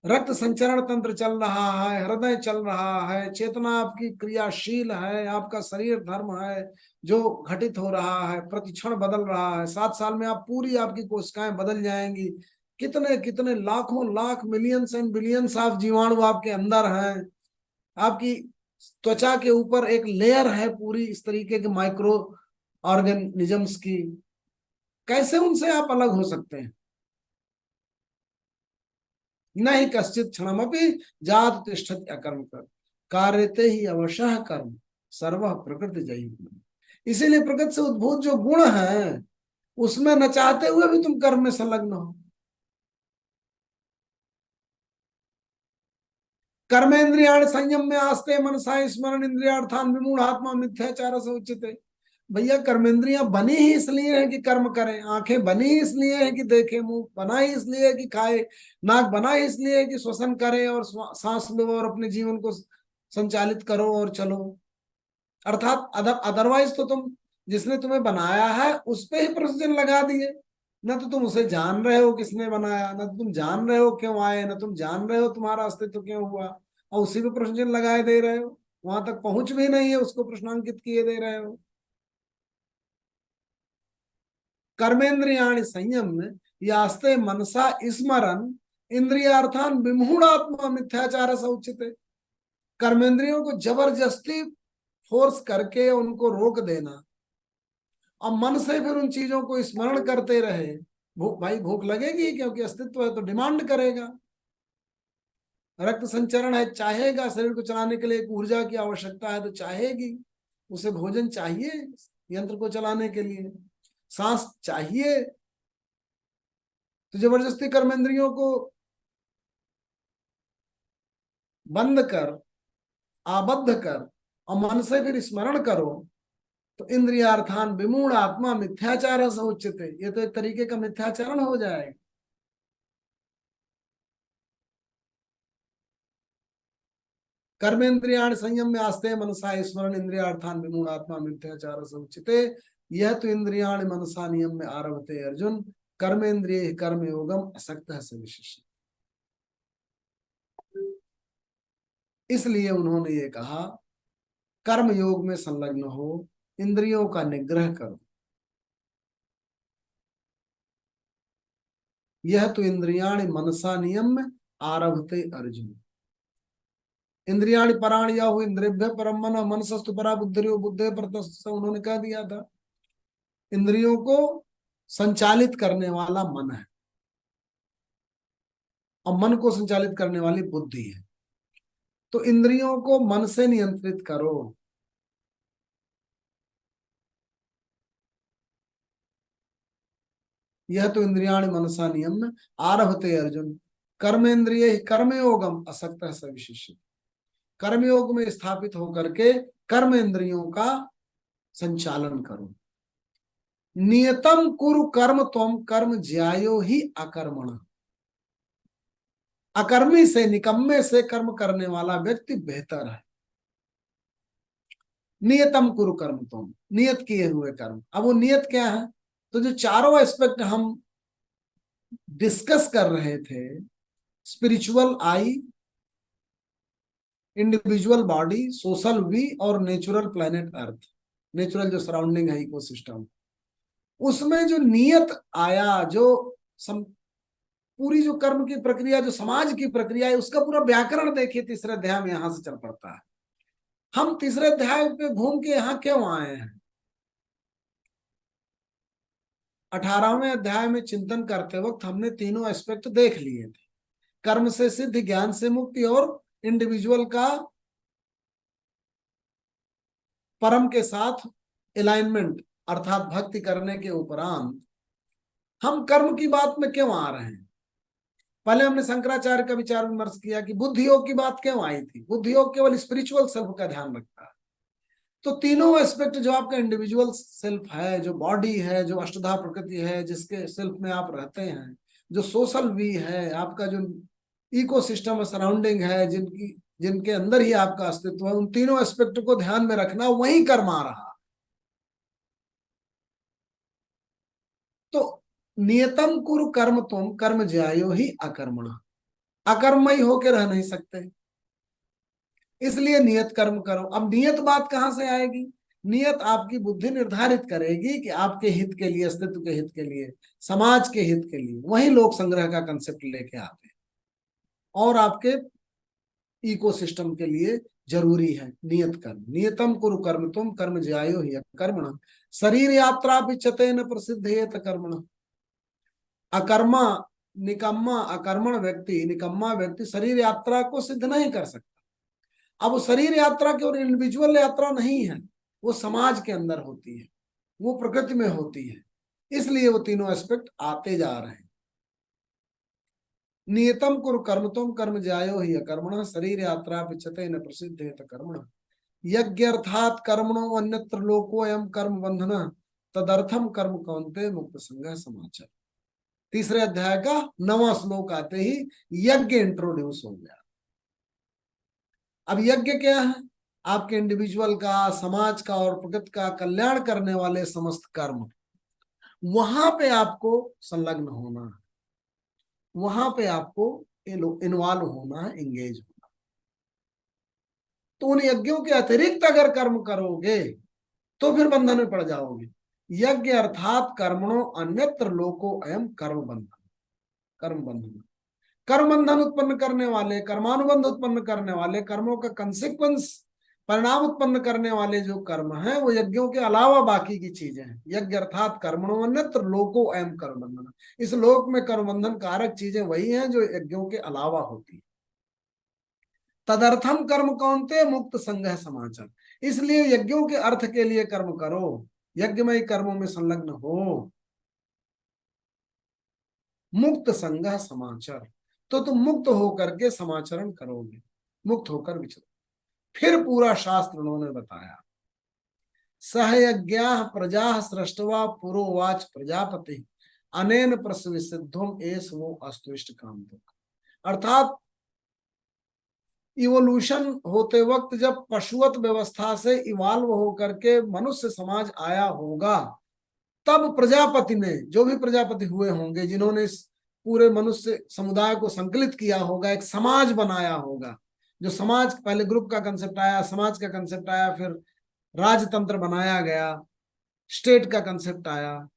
रक्त संचरण तंत्र चल रहा है, हृदय चल रहा है, चेतना आपकी क्रियाशील है, आपका शरीर धर्म है जो घटित हो रहा है, प्रतिक्षण बदल रहा है। 7 साल में आप पूरी आपकी कोशिकाएं बदल जाएंगी, कितने कितने लाखों lakh millions and billions of जीवाणु आपके अंदर हैं। आपकी त्वचा के ऊपर एक लेयर है पूरी इस तरीके के माइक्रो ऑर्गेनिजम्स की, कैसे उनसे आप अलग हो सकते हैं? नहीं कश्चित क्षणमपि जात तिष्ठति अकर्म कर कार्यते ही अवशः कर्म सर्व प्रकृति जयी। इसीलिए प्रकृति से उद्भूत जो गुण है उसमें न चाहते हुए भी तुम कर्म में संलग्न हो। कर्मेंद्रियाण संयम में आस्ते मनसा स्मरण इंद्रियार्थान विमूढ़ आत्मा मिथ्याचार से उच्यते। भैया कर्मेंद्रियां बनी ही इसलिए है कि कर्म करें, आंखें बनी ही इसलिए है कि देखें, मुंह बना ही इसलिए है कि खाए, नाक बना ही इसलिए है कि श्वसन करे और सांस लो और अपने जीवन को संचालित करो और चलो। अर्थात अदरवाइज तो तुम जिसने तुम्हें बनाया है उस पे ही प्रयोजन लगा दिए, न तो तुम उसे जान रहे हो किसने बनाया, न तो तुम जान रहे हो क्यों आए, न तुम जान रहे हो तुम्हारा अस्तित्व क्यों हुआ, और उसी पे प्रश्न लगाए दे रहे हो। वहां तक पहुंच भी नहीं है, उसको प्रश्नांकित किए दे रहे हो। कर्मेंद्रियाणि संयम यास्ते मनसा स्मरण इंद्रियार्थान विमूढ़ात्मा मिथ्याचार से उच्यते। कर्मेंद्रियों को जबरदस्ती फोर्स करके उनको रोक देना और मन से फिर उन चीजों को स्मरण करते रहे। भूख, भाई भूख लगेगी क्योंकि अस्तित्व है तो डिमांड करेगा। रक्त संचरण है, चाहेगा, शरीर को चलाने के लिए एक ऊर्जा की आवश्यकता है तो चाहेगी, उसे भोजन चाहिए यंत्र को चलाने के लिए, सांस चाहिए। तो जबरदस्ती कर्मेंद्रियों को बंद कर, आबद्ध कर और मन से फिर स्मरण करो तो इंद्रियार्थान विमूढ़ आत्मा मिथ्याचार से उच्यते। ये तो एक तरीके का मिथ्याचरण हो जाएगा। कर्मेंद्रियाण संयम में आस्ते मनसा स्मरण इंद्रियार्थान विमूढ़ आत्मा मिथ्याचार से उच्यते। यह तो इंद्रियाण मनसा नियम में आरभते अर्जुन कर्मेंद्रिय कर्म योगम असक्त है विशेष। इसलिए उन्होंने ये कहा कर्म योग में संलग्न हो, इंद्रियों का निग्रह करो। यह तो इंद्रियाणि मनसा नियम में आरभते अर्जुन। इंद्रियाणि पराणि याहु इंद्रियभ्य परम मन मनसस्तु परा बुद्धिर्यो बुद्धे परतस्त, उन्होंने कह दिया था इंद्रियों को संचालित करने वाला मन है और मन को संचालित करने वाली बुद्धि है। तो इंद्रियों को मन से नियंत्रित करो। यह तो इंद्रियाणि मनसा नियम में आरभते अर्जुन कर्मेंद्रिय कर्मयोगम असक्त है सविशेष। कर्मयोग में स्थापित होकर के कर्म इंद्रियों का संचालन करो। नियतम कुरु कर्म त्वम कर्म ज्यायो ही अकर्मण। अकर्मी से, निकम्मे से कर्म करने वाला व्यक्ति बेहतर है। नियतम कुरु कर्म त्वम, नियत किए हुए कर्म। अब वो नियत क्या है? तो जो चारों एस्पेक्ट हम डिस्कस कर रहे थे, spiritual I, individual body, social we और नेचुरल प्लेनेट अर्थ, नेचुरल जो सराउंडिंग है इकोसिस्टम, उसमें जो नियत आया, जो पूरी जो कर्म की प्रक्रिया, जो समाज की प्रक्रिया है, उसका पूरा व्याकरण देखिए तीसरे अध्याय में यहां से चल पड़ता है। हम तीसरे अध्याय पे घूम के यहां क्यों आए हैं? 18वें अध्याय में चिंतन करते वक्त हमने तीनों एस्पेक्ट देख लिए थे, कर्म से सिद्धि, ज्ञान से मुक्ति और इंडिविजुअल का परम के साथ अलाइनमेंट अर्थात भक्ति करने के उपरांत हम कर्म की बात में क्यों आ रहे हैं। पहले हमने शंकराचार्य का विचार विमर्श किया कि बुद्धि योग की बात क्यों आई थी। बुद्धि योग केवल स्पिरिचुअल सेल्फ का ध्यान रखता है। तो तीनों एस्पेक्ट, जो आपका इंडिविजुअल सेल्फ है, जो बॉडी है, जो अष्टधा प्रकृति है जिसके सेल्फ में आप रहते हैं, जो सोशल वी है, आपका जो इकोसिस्टम सराउंडिंग है, जिनके अंदर ही आपका अस्तित्व है, उन तीनों एस्पेक्ट को ध्यान में रखना, वही कर्म आ रहा। तो नियतम कुरु कर्म तुम कर्म ज्यायो ही अकर्मण। अकर्मई होके रह नहीं सकते, इसलिए नियत कर्म करो। अब नियत बात कहां से आएगी? नियत आपकी बुद्धि निर्धारित करेगी कि आपके हित के लिए, अस्तित्व के हित के लिए, समाज के हित के लिए वही लोक संग्रह का कंसेप्ट लेके आते हैं और आपके इकोसिस्टम के लिए जरूरी है नियत कर्म। नियतम कुरु कर्म तुम कर्म ज्यायो ही कर्मण शरीर यात्रा पिछते न प्रसिद्धेत कर्मण। अकर्मा निकम्मा अकर्मण व्यक्ति, निकम्मा व्यक्ति शरीर यात्रा को सिद्ध नहीं कर सकता। अब वो शरीर यात्रा की और इंडिविजुअल यात्रा नहीं है, वो समाज के अंदर होती है, वो प्रकृति में होती है, इसलिए वो तीनों एस्पेक्ट आते जा रहे हैं। नियतम कुरु कर्म तुम कर्म ज्यायो ही कर्मण शरीर यात्रा पिछते न प्रसिद्धेत कर्मण। यज्ञ अर्थात कर्मणो अन्यत्र लोको एवं कर्म बंधन तदर्थम कर्म कौन्ते मुक्त संग समाचार। तीसरे अध्याय का 9वां श्लोक आते ही यज्ञ इंट्रोड्यूस हो गया। अब यज्ञ क्या है? आपके इंडिविजुअल का, समाज का और प्रकृति का कल्याण करने वाले समस्त कर्म, वहां पे आपको संलग्न होना है, वहां पे आपको इन्वॉल्व होना है, एंगेज होना। तो उन यज्ञों के अतिरिक्त अगर कर्म करोगे तो फिर बंधन में पड़ जाओगे। यज्ञ अर्थात कर्मणो अन्यत्र लोको अयम कर्म बंधन। कर्म बंधन, कर्म बंधन उत्पन्न करने वाले, कर्मानुबंध उत्पन्न करने वाले, कर्मों का कंसिक्वेंस, परिणाम उत्पन्न करने वाले जो कर्म हैं वो यज्ञों के अलावा बाकी की चीजें हैं। यज्ञ अर्थात कर्मणो अन्यत्र लोको अयम कर्म बंधन। इस लोक में कर्म बंधन कारक चीजें वही हैं जो यज्ञों के अलावा होती है। तदर्थम कर्म कौन्ते मुक्त संगह समाचार। इसलिए यज्ञों के अर्थ के लिए कर्म करो, यज्ञमय कर्मों में संलग्न हो। मुक्त संगह समाचार, तो तुम मुक्त होकर के समाचरण करोगे, मुक्त होकर विचरो। फिर पूरा शास्त्र उन्होंने बताया। सहयज्ञा प्रजा सृष्टवा पुरोवाच प्रजापति अनेन प्रसविसिद्धम एस वो अस्तुष्ट काम। अर्थात इवोल्यूशन होते वक्त जब पशुवत व्यवस्था से इवॉल्व होकर के मनुष्य समाज आया होगा, तब प्रजापति ने, जो भी प्रजापति हुए होंगे जिन्होंने इस पूरे मनुष्य समुदाय को संकलित किया होगा, एक समाज बनाया होगा। जो समाज, पहले ग्रुप का कंसेप्ट आया, समाज का कंसेप्ट आया, फिर राजतंत्र बनाया गया, स्टेट का कंसेप्ट आया,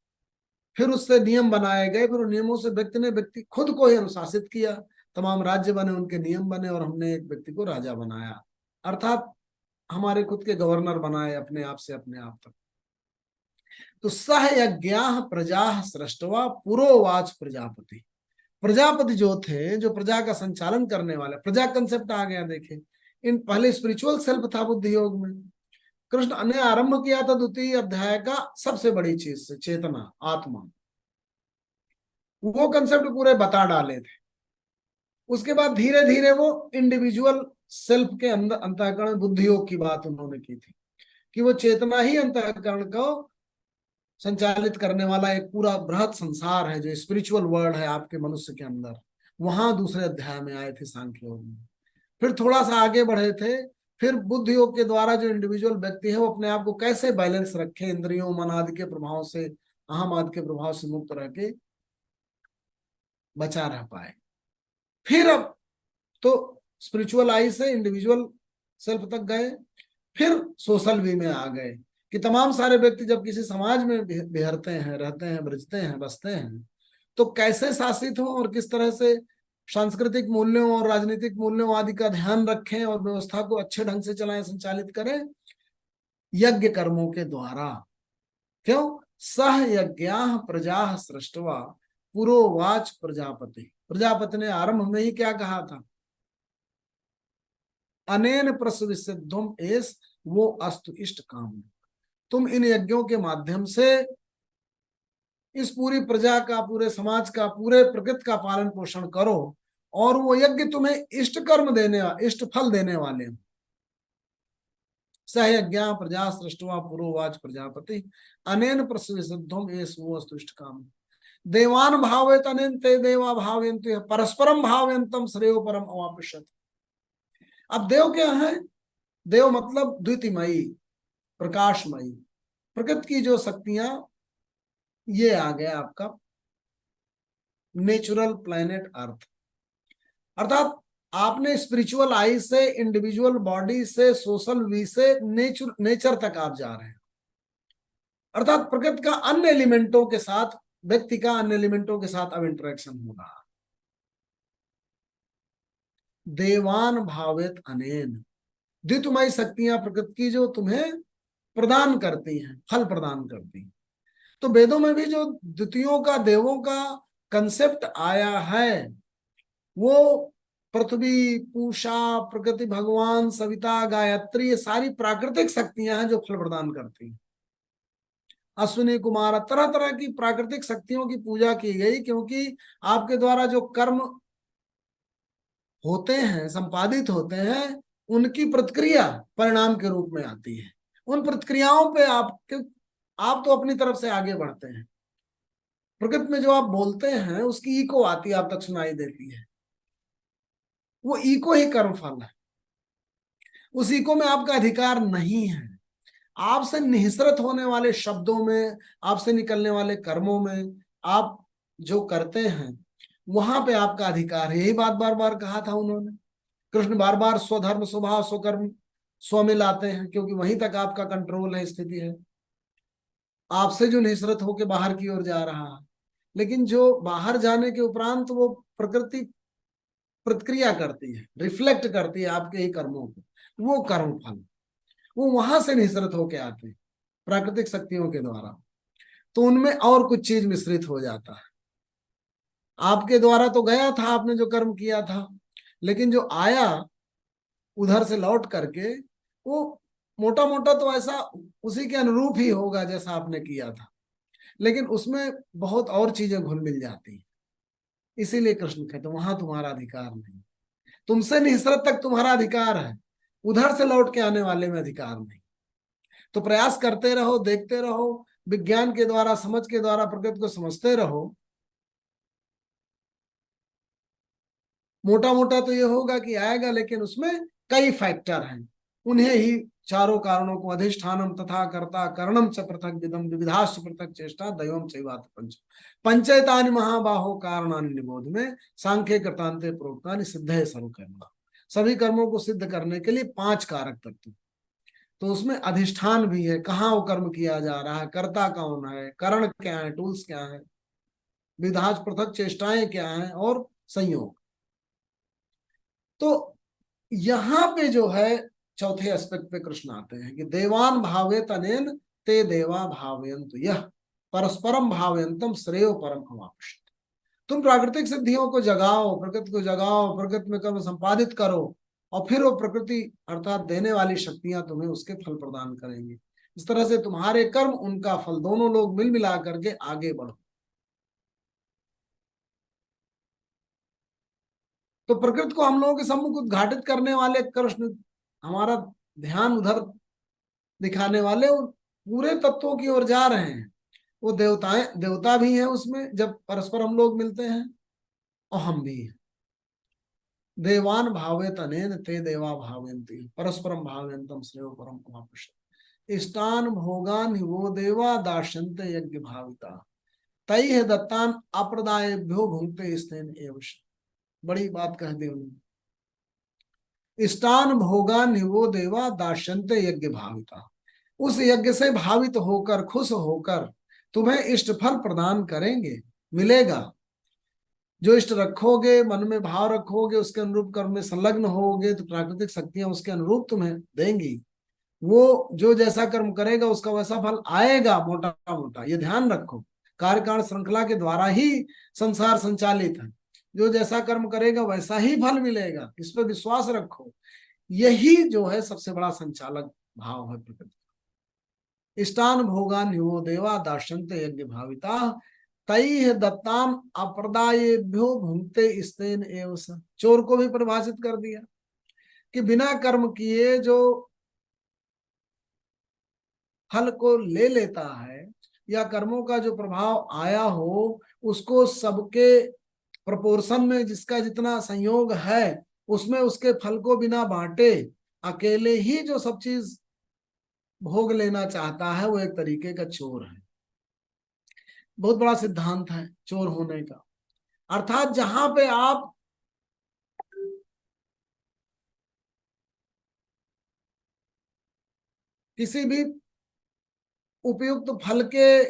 फिर उससे नियम बनाए गए, फिर उन नियमों से व्यक्ति खुद को ही अनुशासित किया, तमाम राज्य बने, उनके नियम बने और हमने एक व्यक्ति को राजा बनाया, अर्थात हमारे खुद के गवर्नर बनाए अपने आप से अपने आप तक। तो सह यज्ञा प्रजा सृष्टवा पुरोवाच प्रजापति। प्रजापति जो थे, जो प्रजा का संचालन करने वाले, प्रजा कंसेप्ट आ गया। देखे, इन पहले स्पिरिचुअल सेल्फ था बुद्धि योग में, कृष्ण ने आरंभ किया था द्वितीय अध्याय का सबसे बड़ी चीज से, चेतना, आत्मा। वो कंसेप्ट पूरे बता डाले थे। उसके बाद धीरे धीरे वो इंडिविजुअल सेल्फ के अंदर अंतःकरण बुद्धि योग की बात उन्होंने की थी कि वो चेतना ही अंतःकरण को संचालित करने वाला एक पूरा बृहद संसार है जो स्पिरिचुअल वर्ल्ड है आपके मनुष्य के अंदर। वहां दूसरे अध्याय में आए थे सांख्य योग में। फिर थोड़ा सा आगे बढ़े थे, फिर बुद्धि योग के द्वारा जो इंडिविजुअल व्यक्ति है वो अपने आप को कैसे बैलेंस रखे, इंद्रियों मन आदि के प्रभाव से, अहम आदि के प्रभाव से मुक्त रह के बचा रह पाए। फिर अब तो स्पिरिचुअल आई से इंडिविजुअल सेल्फ तक गए, फिर सोशल वे में आ गए कि तमाम सारे व्यक्ति जब किसी समाज में बिहरते हैं, रहते हैं, बृजते हैं, बसते हैं, तो कैसे शासित हो और किस तरह से सांस्कृतिक मूल्यों और राजनीतिक मूल्यों आदि का ध्यान रखें और व्यवस्था को अच्छे ढंग से चलाएं, संचालित करें यज्ञ कर्मों के द्वारा। क्यों? सह यज्ञा प्रजा सृष्टवा पुरोवाच प्रजापति। प्रजापति ने आरंभ में ही क्या कहा था? अनेन प्रसविसिद्धम एस वो अस्तु इष्ट काम। तुम इन यज्ञों के माध्यम से इस पूरी प्रजा का, पूरे समाज का, पूरे प्रकृति का पालन पोषण करो और वो यज्ञ तुम्हें इष्ट कर्म देने, इष्ट फल देने वाले हैं। सहयज्ञ प्रजा सृष्टवा पुरोवाच प्रजापति अनेन प्रसविसिद्धम एस वो अस्तु इष्ट काम। देवान भावेत अनेन ते देवा भावयन्तु परस्परम भावयन्तम श्रेयो परम अवाप्स्यति। अब देव क्या है? देव मतलब द्वितीयमयी, प्रकाशमयी, प्रकृति की जो शक्तियां, ये आ गया आपका नेचुरल प्लैनेट अर्थ। अर्थात आपने स्पिरिचुअल आई से, इंडिविजुअल बॉडी से, सोशल वी से नेचर तक आप जा रहे हैं। अर्थात प्रकृति का अन्य एलिमेंटों के साथ, व्यक्ति का अन्य एलिमेंटों के साथ अब इंटरेक्शन हो रहा। देवान भावेत अनेन, द्वितीयमय शक्तियां प्रकृति की जो तुम्हें प्रदान करती हैं, फल प्रदान करती हैं। तो वेदों में भी जो द्वितीयों का, देवों का कंसेप्ट आया है, वो पृथ्वी, पूषा, प्रकृति, भगवान, सविता, गायत्री, ये सारी प्राकृतिक शक्तियां हैं जो फल प्रदान करती हैं। अश्विनी कुमार, तरह तरह की प्राकृतिक शक्तियों की पूजा की गई, क्योंकि आपके द्वारा जो कर्म होते हैं, संपादित होते हैं, उनकी प्रतिक्रिया परिणाम के रूप में आती है। उन प्रतिक्रियाओं पे आप तो अपनी तरफ से आगे बढ़ते हैं। प्रकृति में जो आप बोलते हैं उसकी इको आती है, आप तक सुनाई देती है। वो इको ही कर्म फल है। उस इको में आपका अधिकार नहीं है। आपसे निःसृत होने वाले शब्दों में, आपसे निकलने वाले कर्मों में, आप जो करते हैं वहां पे आपका अधिकार है। यही बात बार बार कहा था उन्होंने। कृष्ण बार बार स्वधर्म, स्वभाव, स्वकर्म, स्व में लाते हैं, क्योंकि वहीं तक आपका कंट्रोल है, स्थिति है। आपसे जो निःसृत होकर बाहर की ओर जा रहा है, लेकिन जो बाहर जाने के उपरांत वो प्रकृति प्रतिक्रिया करती है, रिफ्लेक्ट करती है आपके ही कर्मों को, वो कर्म फल, वो वहां से निःसृत होके आते हैं प्राकृतिक शक्तियों के द्वारा। तो उनमें और कुछ चीज मिश्रित हो जाता है। आपके द्वारा तो गया था, आपने जो कर्म किया था, लेकिन जो आया उधर से लौट करके, वो मोटा मोटा तो ऐसा उसी के अनुरूप ही होगा जैसा आपने किया था, लेकिन उसमें बहुत और चीजें घुल मिल जाती हैं। इसीलिए कृष्ण कहते वहां तुम्हारा अधिकार नहीं। तुमसे निःसृत तक तुम्हारा अधिकार है, उधर से लौट के आने वाले में अधिकार नहीं। तो प्रयास करते रहो, देखते रहो, विज्ञान के द्वारा, समझ के द्वारा प्रकृति को समझते रहो। मोटा मोटा तो ये होगा कि आएगा, लेकिन उसमें कई फैक्टर हैं। उन्हें ही चारों कारणों को, अधिष्ठानम तथा कर्ता करणम च पृथक विदम विविधाश्च पृथक चेष्टा दैवम चैवात पंच पंचैतानि महाबाहो कारणानि निबोध में सांख्य कृतांते प्रोक्तानि सिद्धे सर्वकर्म। सभी कर्मों को सिद्ध करने के लिए 5 कारक तत्व। तो उसमें अधिष्ठान भी है, कहाँ वो कर्म किया जा रहा है, कर्ता कौन है, कारण क्या है, टूल्स क्या है, विविधाश्च पृथक चेष्टाएं क्या है, और संयोग। तो यहां पे जो है चौथे एस्पेक्ट पे कृष्ण आते हैं कि देवान भावेत अनेन ते देवा भावयन्तु यह परस्परम भावयन्तम श्रेयो परम अवाप्स्यते। तुम प्राकृतिक सिद्धियों को जगाओ, प्रकृति को जगाओ, प्रकृति में कर्म संपादित करो, और फिर वो प्रकृति अर्थात देने वाली शक्तियां तुम्हें उसके फल प्रदान करेंगी। इस तरह से तुम्हारे कर्म, उनका फल, दोनों लोग मिल मिला करके आगे बढ़ो। तो प्रकृति को हम लोगों के सम्मुख उद्घाटित करने वाले कृष्ण, हमारा ध्यान उधर दिखाने वाले, पूरे तत्वों की ओर जा रहे हैं। वो देवता भी हैं उसमें, जब परस्पर हम लोग मिलते हैं, और हम भी हैं। देवान भावेत अनेन ते देवा भावयन्ति परस्परम भावयन्तम श्रेयो परम अवाप्स्यते। इष्टान भोगान वो देवा दास्यन्ते यज्ञ भाविता तैः दत्तान अप्रदायेभ्यो भुंक्ते स्तेन एव। बड़ी बात कह दी उन्होंने। इष्टान भोगान वो देवा दास्यन्ते यज्ञ भाविता, उस यज्ञ से भावित होकर, खुश होकर तुम्हें इष्ट फल प्रदान करेंगे, मिलेगा। जो इष्ट रखोगे, मन में भाव रखोगे, उसके अनुरूप कर्म में संलग्न होगे, तो प्राकृतिक शक्तियां उसके अनुरूप तुम्हें देंगी। वो जो जैसा कर्म करेगा उसका वैसा फल आएगा, मोटा मोटा ये ध्यान रखो। कार्यकाल श्रृंखला के द्वारा ही संसार संचालित है। जो जैसा कर्म करेगा वैसा ही फल मिलेगा, इस पर विश्वास रखो। यही जो है सबसे बड़ा संचालक भाव है प्रकृति। इष्टान भोगान वो देवा दास्यन्ते यज्ञ भाविता तैः दत्तान अप्रदायेभ्यो भुंक्ते स्तेन एव स। चोर को भी परिभाषित कर दिया कि बिना कर्म किए जो फल को ले लेता है, या कर्मों का जो प्रभाव आया हो उसको सबके प्रपोर्शन में, जिसका जितना संयोग है उसमें उसके फल को बिना बांटे अकेले ही जो सब चीज भोग लेना चाहता है, वो एक तरीके का चोर है। बहुत बड़ा सिद्धांत है चोर होने का। अर्थात जहां पे आप किसी भी उपयुक्त फल के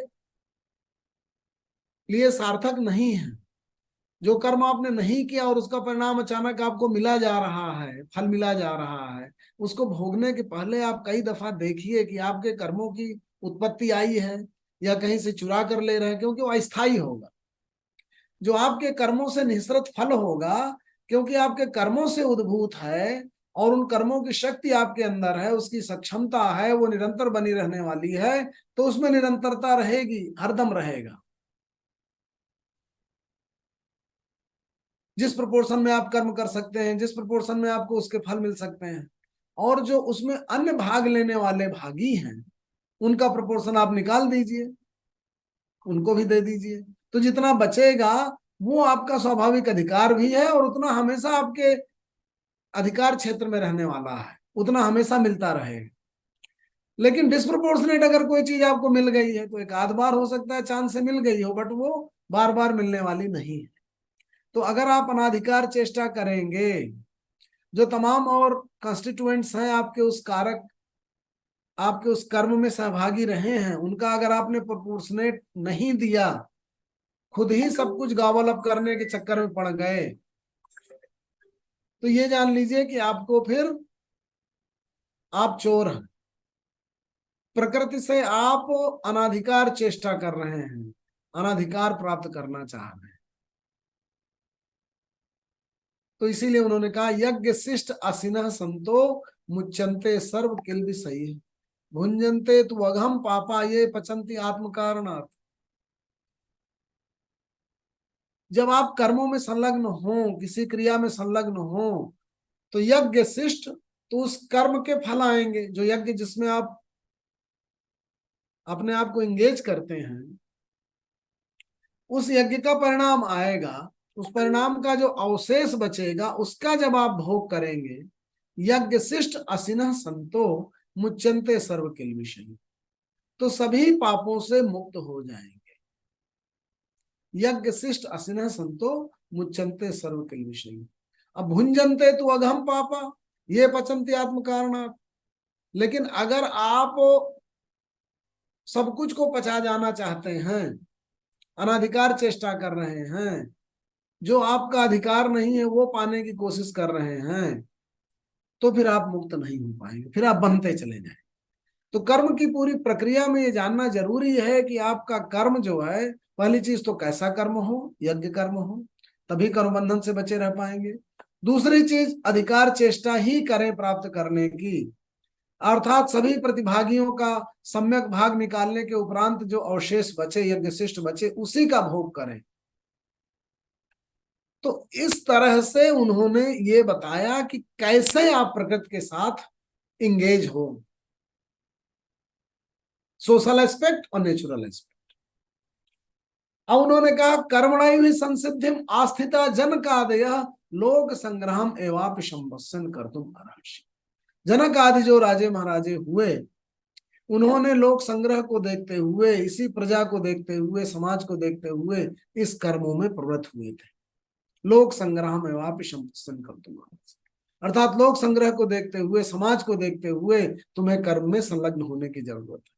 लिए सार्थक नहीं है। जो कर्म आपने नहीं किया और उसका परिणाम अचानक आपको मिला जा रहा है, फल मिला जा रहा है, उसको भोगने के पहले आप कई दफा देखिए कि आपके कर्मों की उत्पत्ति आई है या कहीं से चुरा कर ले रहे हैं, क्योंकि वो अस्थायी होगा। जो आपके कर्मों से निःसृत फल होगा, क्योंकि आपके कर्मों से उद्भूत है और उन कर्मों की शक्ति आपके अंदर है, उसकी सक्षमता है, वो निरंतर बनी रहने वाली है, तो उसमें निरंतरता रहेगी, हरदम रहेगा। जिस प्रोपोर्शन में आप कर्म कर सकते हैं, जिस प्रोपोर्शन में आपको उसके फल मिल सकते हैं, और जो उसमें अन्य भाग लेने वाले भागी हैं, उनका प्रोपोर्शन आप निकाल दीजिए, उनको भी दे दीजिए। तो जितना बचेगा वो आपका स्वाभाविक अधिकार भी है और उतना हमेशा आपके अधिकार क्षेत्र में रहने वाला है, उतना हमेशा मिलता रहेगा। लेकिन डिस्प्रोपोर्शनेट अगर कोई चीज आपको मिल गई है तो एक आध बार हो सकता है चांद से मिल गई हो, बट वो बार बार मिलने वाली नहीं है। तो अगर आप अनाधिकार चेष्टा करेंगे, जो तमाम और कंस्टिट्यूएंट्स हैं आपके उस कारक, आपके उस कर्म में सहभागी रहे हैं, उनका अगर आपने प्रोपोर्शनेट नहीं दिया, खुद ही सब कुछ गॉबल अप करने के चक्कर में पड़ गए, तो ये जान लीजिए कि आपको फिर आप चोर हैं। प्रकृति से आप अनाधिकार चेष्टा कर रहे हैं, अनाधिकार प्राप्त करना चाह रहे हैं। तो इसीलिए उन्होंने कहा यज्ञ शिष्ट असिनः संतो मुच्यन्ते सर्व किल विषयी भुंजन्ते तु अघम पापा ये पचन्ति आत्म कारणात्। जब आप कर्मों में संलग्न हो, किसी क्रिया में संलग्न हो, तो यज्ञ शिष्ट, तो उस कर्म के फल आएंगे। जो यज्ञ जिसमें आप अपने आप को एंगेज करते हैं, उस यज्ञ का परिणाम आएगा, उस परिणाम का जो अवशेष बचेगा उसका जब आप भोग करेंगे, यज्ञ शिष्ट असिनः संतो मुच्यन्ते सर्व किल विषयी, तो सभी पापों से मुक्त हो जाएंगे। यज्ञ शिष्ट असिनः संतो मुच्यन्ते सर्व किल विषयी। अब भुंजन्ते तो अघम पापा ये पचन्ति आत्म कारणात्। लेकिन अगर आप सब कुछ को पचा जाना चाहते हैं, अनाधिकार चेष्टा कर रहे हैं, जो आपका अधिकार नहीं है वो पाने की कोशिश कर रहे हैं, तो फिर आप मुक्त नहीं हो पाएंगे, फिर आप बनते चले जाएंगे। तो कर्म की पूरी प्रक्रिया में ये जानना जरूरी है कि आपका कर्म जो है, पहली चीज तो कैसा कर्म हो, यज्ञ कर्म हो, तभी कर्म बंधन से बचे रह पाएंगे। दूसरी चीज अधिकार चेष्टा ही करें प्राप्त करने की, अर्थात सभी प्रतिभागियों का सम्यक भाग निकालने के उपरांत जो अवशेष बचे, यज्ञ शिष्ट बचे, उसी का भोग करें। तो इस तरह से उन्होंने ये बताया कि कैसे आप प्रकृति के साथ इंगेज हो, सोशल एस्पेक्ट और नेचुरल एस्पेक्ट। अब उन्होंने कहा कर्मणैव संसिद्धिम आस्थिता जनकादय लोक संग्रहम एवापि संवत्सन कर्तुम अर्हसि। जनक आदि जो राजे महाराजे हुए, उन्होंने लोक संग्रह को देखते हुए, इसी प्रजा को देखते हुए, समाज को देखते हुए इस कर्मों में प्रवृत्त हुए थे। लोक संग्रहम एवापि संवत्सन कर्तुम अर्हसि, अर्थात लोक संग्रह को देखते हुए, समाज को देखते हुए तुम्हें कर्म में संलग्न होने की जरूरत है।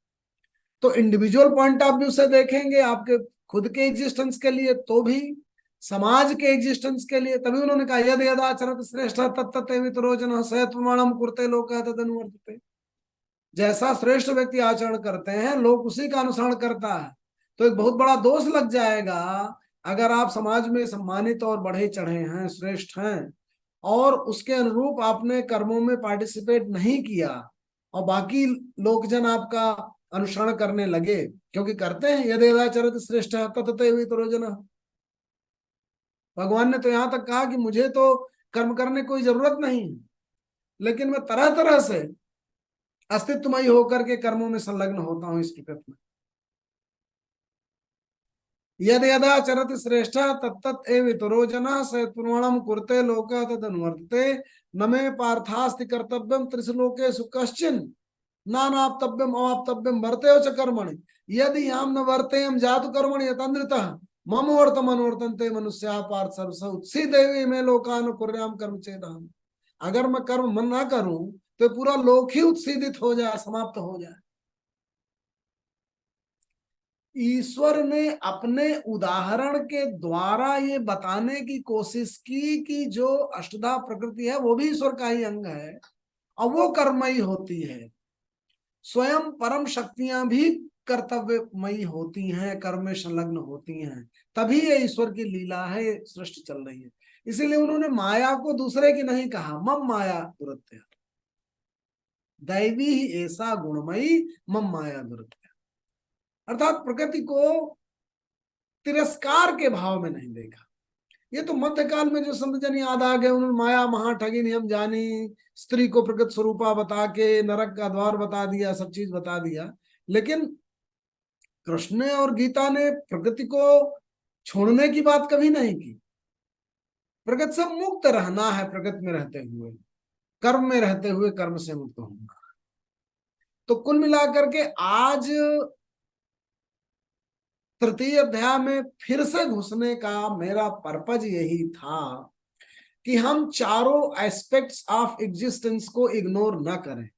तो इंडिविजुअल पॉइंट ऑफ व्यू से देखेंगे, आपके खुद के एग्जिस्टेंस के लिए, तो भी समाज के एग्जिस्टेंस के लिए। तभी उन्होंने कहा यद यदाचरत श्रेष्ठ तत्तत्तेवितरो जनः स प्रमाणम कुरुते लोकः तदनुवर्तते। जैसा श्रेष्ठ व्यक्ति आचरण करते हैं, लोग उसी का अनुसरण करता है। तो एक बहुत बड़ा दोष लग जाएगा अगर आप समाज में सम्मानित और बढ़े चढ़े हैं, श्रेष्ठ हैं, और उसके अनुरूप आपने कर्मों में पार्टिसिपेट नहीं किया और बाकी लोकजन आपका अनुसरण करने लगे, क्योंकि करते हैं यदि यदाचरत श्रेष्ठ तत्तत्तेवितरो जनः। भगवान ने तो यहां तक कहा कि मुझे तो कर्म करने कोई जरूरत नहीं, लेकिन मैं तरह तरह से अस्तित्वमयी होकर के कर्मों में संलग्न होता हूं इस प्रकृति में। यद यदाचरत श्रेष्ठ तत्तत् एवितरो जनः स प्रमाणम कुरुते लोकः तदनुवर्तते न मे पार्थास्ति कर्तव्यम त्रिषु लोकेषु कश्चिन् नानाप्तव्यम अवाप्तव्यम वर्तेयो च कर्मणि यदि हम न वर्तेयम जातु कर्मणि यतन्द्रितः मम वर्तम अनुवर्तन्ते मनुष्या पार्थ सर्वस उत्सी देवी में लोकानुकुर्याम कर्म चेदहम्। अगर मैं कर्म मन ना करूं तो पूरा लोक ही उत्सीदित हो जाए, समाप्त हो जाए। ईश्वर ने अपने उदाहरण के द्वारा ये बताने की कोशिश की कि जो अष्टधा प्रकृति है वो भी ईश्वर का ही अंग है और वो कर्ममयी होती है। स्वयं परम शक्तियां भी कर्तव्यमयी होती हैं, कर्म में संलग्न होती हैं, तभी ये ईश्वर की लीला है, ये सृष्टि चल रही है। इसीलिए उन्होंने माया को दूसरे की नहीं कहा, मम माया दुरत्या, दैवी ही ऐसा गुणमयी मम माया दुरत्या, अर्थात प्रकृति को तिरस्कार के भाव में नहीं देखा। ये तो मध्यकाल में जो संत जन याद आ गए, उन्होंने माया महा ठगी नियम जानी, स्त्री को प्रकृति स्वरूपा बता के नरक का द्वार बता दिया, सब चीज बता दिया। लेकिन कृष्ण और गीता ने प्रकृति को छोड़ने की बात कभी नहीं की। प्रकृति से मुक्त रहना है, प्रकृति में रहते हुए, कर्म में रहते हुए कर्म से मुक्त होना। तो कुल मिलाकर के आज तृतीय अध्याय में फिर से घुसने का मेरा पर्पज यही था कि हम चारों एस्पेक्ट्स ऑफ एग्जिस्टेंस को इग्नोर न करें।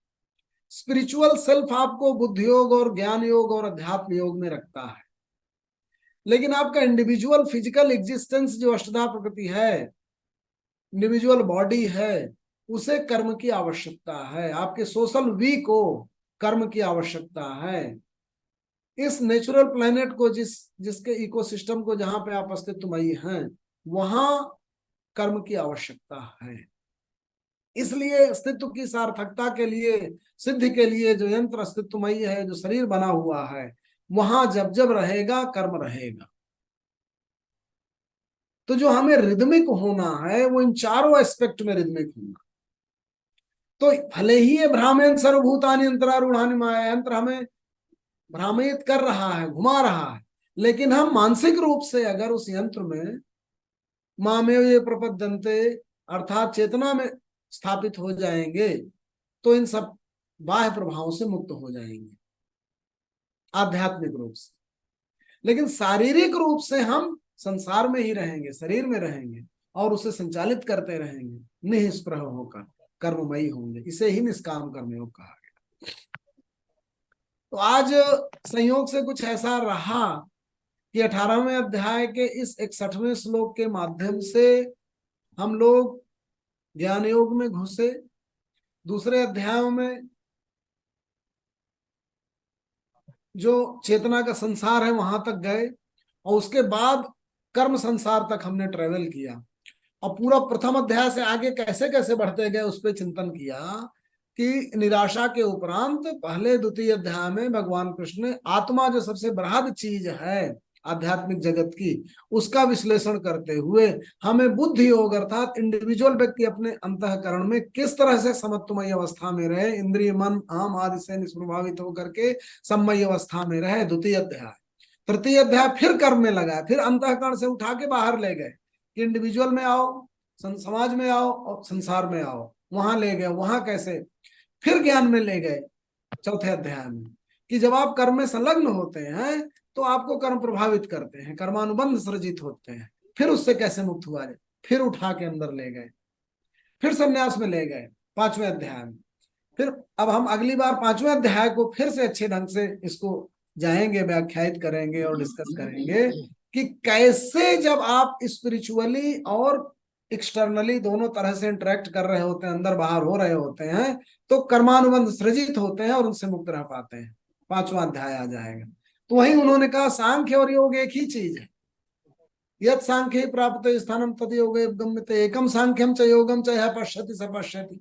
स्पिरिचुअल सेल्फ आपको बुद्धि योग और ज्ञान योग और अध्यात्म योग में रखता है, लेकिन आपका इंडिविजुअल फिजिकल एग्जिस्टेंस जो अष्टधा प्रकृति है, इंडिविजुअल बॉडी है, उसे कर्म की आवश्यकता है। आपके सोशल वी को कर्म की आवश्यकता है। इस नेचुरल प्लेनेट को, जिसके इकोसिस्टम को, जहां पे आप अस्तित्वमयी हैं, वहां कर्म की आवश्यकता है। इसलिए अस्तित्व की सार्थकता के लिए, सिद्धि के लिए जो यंत्र अस्तित्वमयी है, जो शरीर बना हुआ है, वहां जब जब रहेगा कर्म रहेगा। तो जो हमें रिदमिक होना है वो इन चारों एस्पेक्ट में रिदमिक होना। तो भले ही ये भ्रामेन सर्वभूतानि यंत्रारूढ़ानि माया, यंत्र हमें भ्रामित कर रहा है, घुमा रहा है, लेकिन हम मानसिक रूप से अगर उस यंत्र में मामेव ये प्रपद्यन्ते अर्थात चेतना में स्थापित हो जाएंगे, तो इन सब बाह्य प्रभावों से मुक्त हो जाएंगे आध्यात्मिक रूप से। लेकिन शारीरिक रूप से हम संसार में ही रहेंगे, शरीर में रहेंगे और उसे संचालित करते रहेंगे, निष्प्रह होकर कर्ममयी होंगे। इसे ही निष्काम कर्मयोग कहा गया। तो आज संयोग से कुछ ऐसा रहा कि 18वें अध्याय के इस 61वें श्लोक के माध्यम से हम लोग ज्ञान योग में घुसे, दूसरे अध्यायों में जो चेतना का संसार है वहां तक गए, और उसके बाद कर्म संसार तक हमने ट्रेवल किया। और पूरा प्रथम अध्याय से आगे कैसे कैसे बढ़ते गए उस पर चिंतन किया कि निराशा के उपरांत पहले द्वितीय अध्याय में भगवान कृष्ण ने आत्मा जो सबसे बृहद चीज है आध्यात्मिक जगत की, उसका विश्लेषण करते हुए हमें बुद्धि योग अर्थात इंडिविजुअल व्यक्ति अपने अंतःकरण में किस तरह से समत्वमय अवस्था में रहे, इंद्रिय मन आम आदि से निष्प्रभावित होकर के सम्मय अवस्था में रहे, द्वितीय अध्याय। तृतीय अध्याय फिर कर्म में लगा, फिर अंतःकरण से उठा के बाहर ले गए कि इंडिविजुअल में आओ, समाज में आओ और संसार में आओ, वहां ले गए। वहां कैसे? फिर ज्ञान में ले गए चौथे अध्याय में कि जब आप कर्म में संलग्न होते हैं तो आपको कर्म प्रभावित करते हैं, कर्मानुबंध सृजित होते हैं, फिर उससे कैसे मुक्त हुआ जाए, फिर उठा के अंदर ले गए, फिर संन्यास में ले गए 5वें अध्याय में। फिर अब हम अगली बार 5वें अध्याय को फिर से अच्छे ढंग से इसको जाएंगे, व्याख्यायित करेंगे और डिस्कस करेंगे कि कैसे जब आप स्पिरिचुअली और एक्सटर्नली दोनों तरह से इंटरेक्ट कर रहे होते हैं, अंदर बाहर हो रहे होते हैं, तो कर्मानुबंध सृजित होते हैं और उनसे मुक्त रह पाते हैं। 5वां अध्याय आ जाएगा। तो वही उन्होंने कहा सांख्य और योग एक ही चीज है। यद सांख्य प्राप्त स्थानम तद योग गम्यते एकम सांख्यम च योगम च यः पश्यति स पश्यति।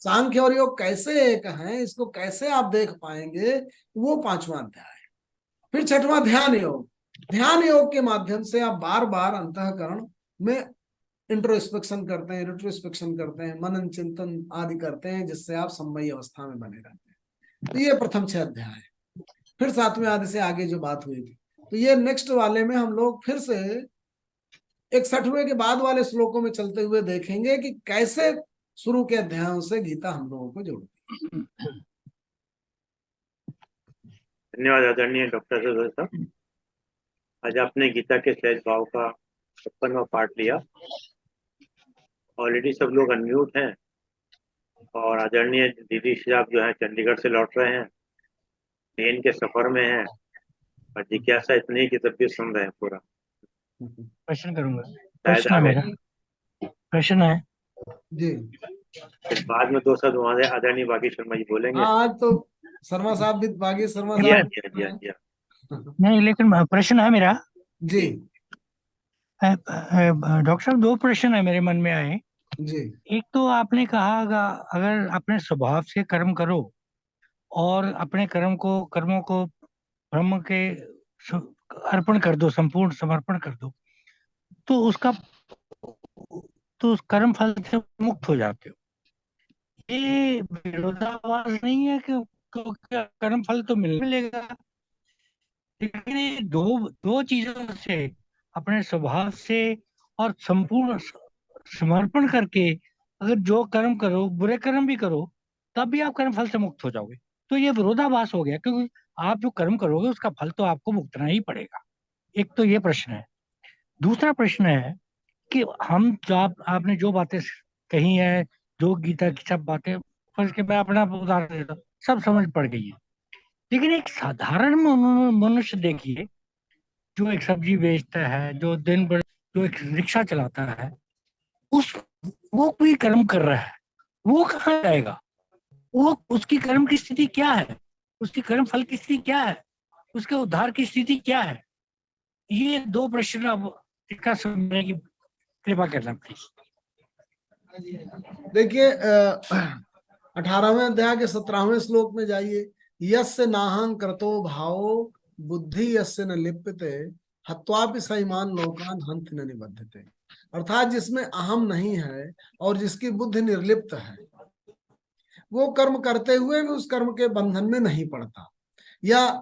सांख्य और योग कैसे एक हैं, इसको कैसे आप देख पाएंगे, वो 5वां अध्याय है। फिर 6वां ध्यान योग। ध्यान योग के माध्यम से आप बार बार अंतःकरण में इंट्रोस्पेक्शन करते हैं, रिट्रोस्पेक्शन करते हैं, मनन चिंतन आदि करते हैं, जिससे आप सम्मयी अवस्था में बने रहते हैं। तो ये प्रथम 6 अध्याय है। फिर 7वें आदि से आगे जो बात हुई थी, तो ये नेक्स्ट वाले में हम लोग फिर से 61वें के बाद वाले श्लोकों में चलते हुए देखेंगे कि कैसे शुरू के अध्यायों से गीता हम लोगों को जोड़ती है। धन्यवाद आदरणीय डॉक्टर साहब। आज आपने गीता के सहज भाव का 56वां पार्ट लिया। ऑलरेडी सब लोग अनम्यूट हैं, और आदरणीय दीदी साहब जो है चंडीगढ़ से लौट रहे हैं, ट्रेन के सफर में हैं, और जिज्ञासा इतनी कि तब भी सुन रहे हैं पूरा। प्रश्न करूंगा। शायद प्रश्न है आगे मेरा, प्रश्न है। जी फिर बाद में 2 शब्द वहां से आदरणीय बागी शर्मा जी बोलेंगे। हाँ, आज तो शर्मा साहब भी, बागी शर्मा जी हाँ साहब जी हाँ जी हाँ जी हाँ। नहीं, लेकिन प्रश्न है मेरा। जी डॉक्टर साहब, दो प्रश्न है मेरे मन में आए। जी एक तो आपने कहा अगर अपने स्वभाव से कर्म करो और अपने कर्मों को ब्रह्म के सु- अर्पण कर दो, संपूर्ण समर्पण कर दो, तो उसका तो उस कर्म फल से मुक्त हो जाते हो। ये विरोधाभास नहीं है कि क्योंकि कर्म फल तो मिलेगा, लेकिन ये दो दो चीजों से, अपने स्वभाव से और संपूर्ण समर्पण करके अगर जो कर्म करो, बुरे कर्म भी करो, तब भी आप कर्म फल से मुक्त हो जाओगे। तो ये विरोधाभास हो गया, क्योंकि आप जो कर्म करोगे उसका फल तो आपको भुगतना ही पड़ेगा। एक तो ये प्रश्न है। दूसरा प्रश्न है कि हम जो आपने जो बातें कही है, जो गीता की सब बातें, फर्ज के मैं अपना उदाहरण देता हूँ, सब समझ पड़ गई है। लेकिन एक साधारण मनुष्य देखिए, जो एक सब्जी बेचता है, जो दिन भर जो एक रिक्शा चलाता है, उस वो कोई कर्म कर रहा है, वो कहाँ जाएगा? वो उसकी कर्म की स्थिति क्या है? उसकी कर्म फल की स्थिति क्या है? उसके उद्धार की स्थिति क्या है? ये दो प्रश्न अब इसका समझने की कृपा करना प्लीज। देखिए 18वें अध्याय के 17वें श्लोक में जाइए। यस्य नाहं क्रतो भावो बुद्धि यस्य न लिप्यते हत्वापि सैमान लोकान हंति न निबध्यते। अर्थात जिसमें अहम नहीं है और जिसकी बुद्धि निर्लिप्त है, वो कर्म करते हुए भी उस कर्म के बंधन में नहीं पड़ता। या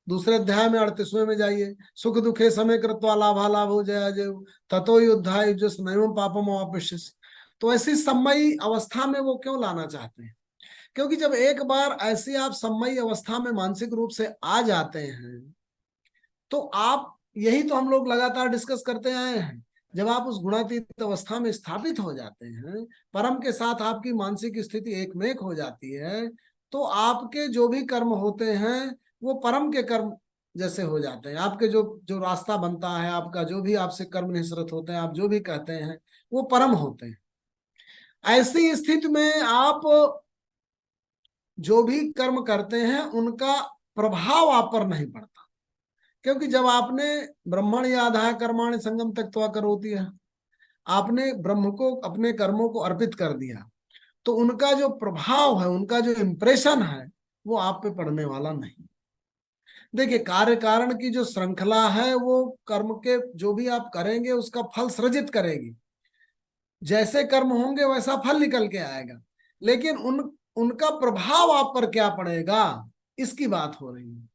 दूसरे अध्याय में 38वें में जाइए। सुख दुखे समय कृत्वा लाभालाभ हो जया जय ततो युद्धाय जो नैवं पापम अवापश्यसि। तो ऐसी सम्मयी अवस्था में वो क्यों लाना चाहते हैं? क्योंकि जब एक बार ऐसी आप सम्मयी अवस्था में मानसिक रूप से आ जाते हैं, तो आप, यही तो हम लोग लगातार डिस्कस करते आए हैं, जब आप उस गुणातीत अवस्था में स्थापित हो जाते हैं, परम के साथ आपकी मानसिक स्थिति एक में एक हो जाती है, तो आपके जो भी कर्म होते हैं वो परम के कर्म जैसे हो जाते हैं। आपके जो जो रास्ता बनता है, आपका जो भी आपसे कर्म निःसृत होते हैं, आप जो भी कहते हैं, वो परम होते हैं। ऐसी स्थिति में आप जो भी कर्म करते हैं उनका प्रभाव आप पर नहीं पड़ता, क्योंकि जब आपने ब्रह्मण याधा कर्माणि संगम त्यक्त्वा करोति है, आपने ब्रह्म को अपने कर्मों को अर्पित कर दिया, तो उनका जो प्रभाव है, उनका जो इंप्रेशन है, वो आप पे पड़ने वाला नहीं। देखिए, कार्य कारण की जो श्रृंखला है वो कर्म के जो भी आप करेंगे उसका फल सृजित करेगी। जैसे कर्म होंगे वैसा फल निकल के आएगा, लेकिन उनका प्रभाव आप पर क्या पड़ेगा, इसकी बात हो रही है।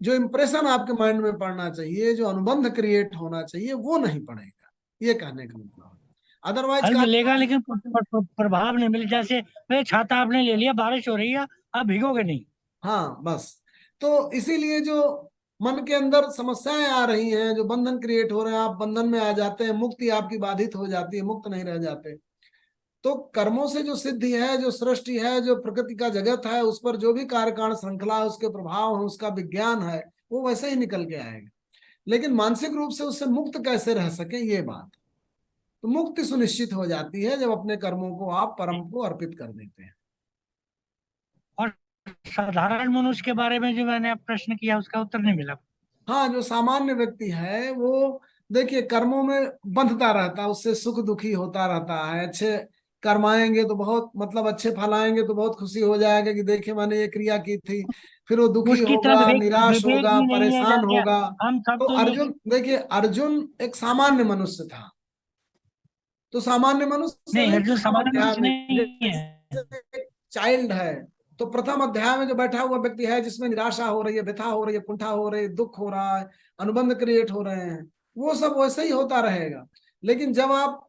जो इंप्रेशन आपके माइंड में पड़ना चाहिए, जो अनुबंध क्रिएट होना चाहिए, वो नहीं पड़ेगा, ये कहने का मतलब। अदरवाइज फल मिलेगा लेकिन प्रभाव नहीं मिले। जैसे भाई छाता आपने ले लिया, बारिश हो रही है, आप भीगोगे नहीं। हाँ, बस। तो इसीलिए जो मन के अंदर समस्याएं आ रही हैं, जो बंधन क्रिएट हो रहे हैं, आप बंधन में आ जाते हैं, मुक्ति आपकी बाधित हो जाती है, मुक्त नहीं रह जाते। तो कर्मों से जो सिद्धि है, जो सृष्टि है, जो प्रकृति का जगत है, उस पर जो भी कार्यकारण श्रृंखला है, उसके प्रभाव है, उसका विज्ञान है, वो वैसे ही निकल के आएगा। लेकिन मानसिक रूप से उससे मुक्त कैसे रह सके, ये बात। तो मुक्ति सुनिश्चित हो जाती है जब अपने कर्मों को आप परम को अर्पित कर देते हैं। और साधारण मनुष्य के बारे में जो मैंने अब प्रश्न किया उसका उत्तर नहीं मिला। हाँ, जो सामान्य व्यक्ति है वो देखिए कर्मों में बंधता रहता है, उससे सुख दुखी होता रहता है। अच्छे कर्म आएंगे तो बहुत, मतलब अच्छे फल आएंगे तो बहुत खुशी हो जाएगा कि देखिए मैंने ये क्रिया की थी। फिर वो दुखी उसकी तरफ होगा, निराश विवेक होगा, भी नहीं है परेशान जाके। होगा। हम सब तो तो ये अर्जुन, देखिए अर्जुन एक सामान्य मनुष्य था, तो सामान्य मनुष्य नहीं, नहीं, अर्जुन प्रथम सामान्य अध्याय मनुष्य में नहीं है। जैसे एक चाइल्ड है, तो प्रथम अध्याय में जो बैठा हुआ व्यक्ति है, जिसमें निराशा हो रही है, व्यथा हो रही है, कुंठा हो रही है, दुख हो रहा है, अनुबंध क्रिएट हो रहे हैं, वो सब वैसे ही होता रहेगा। लेकिन जब आप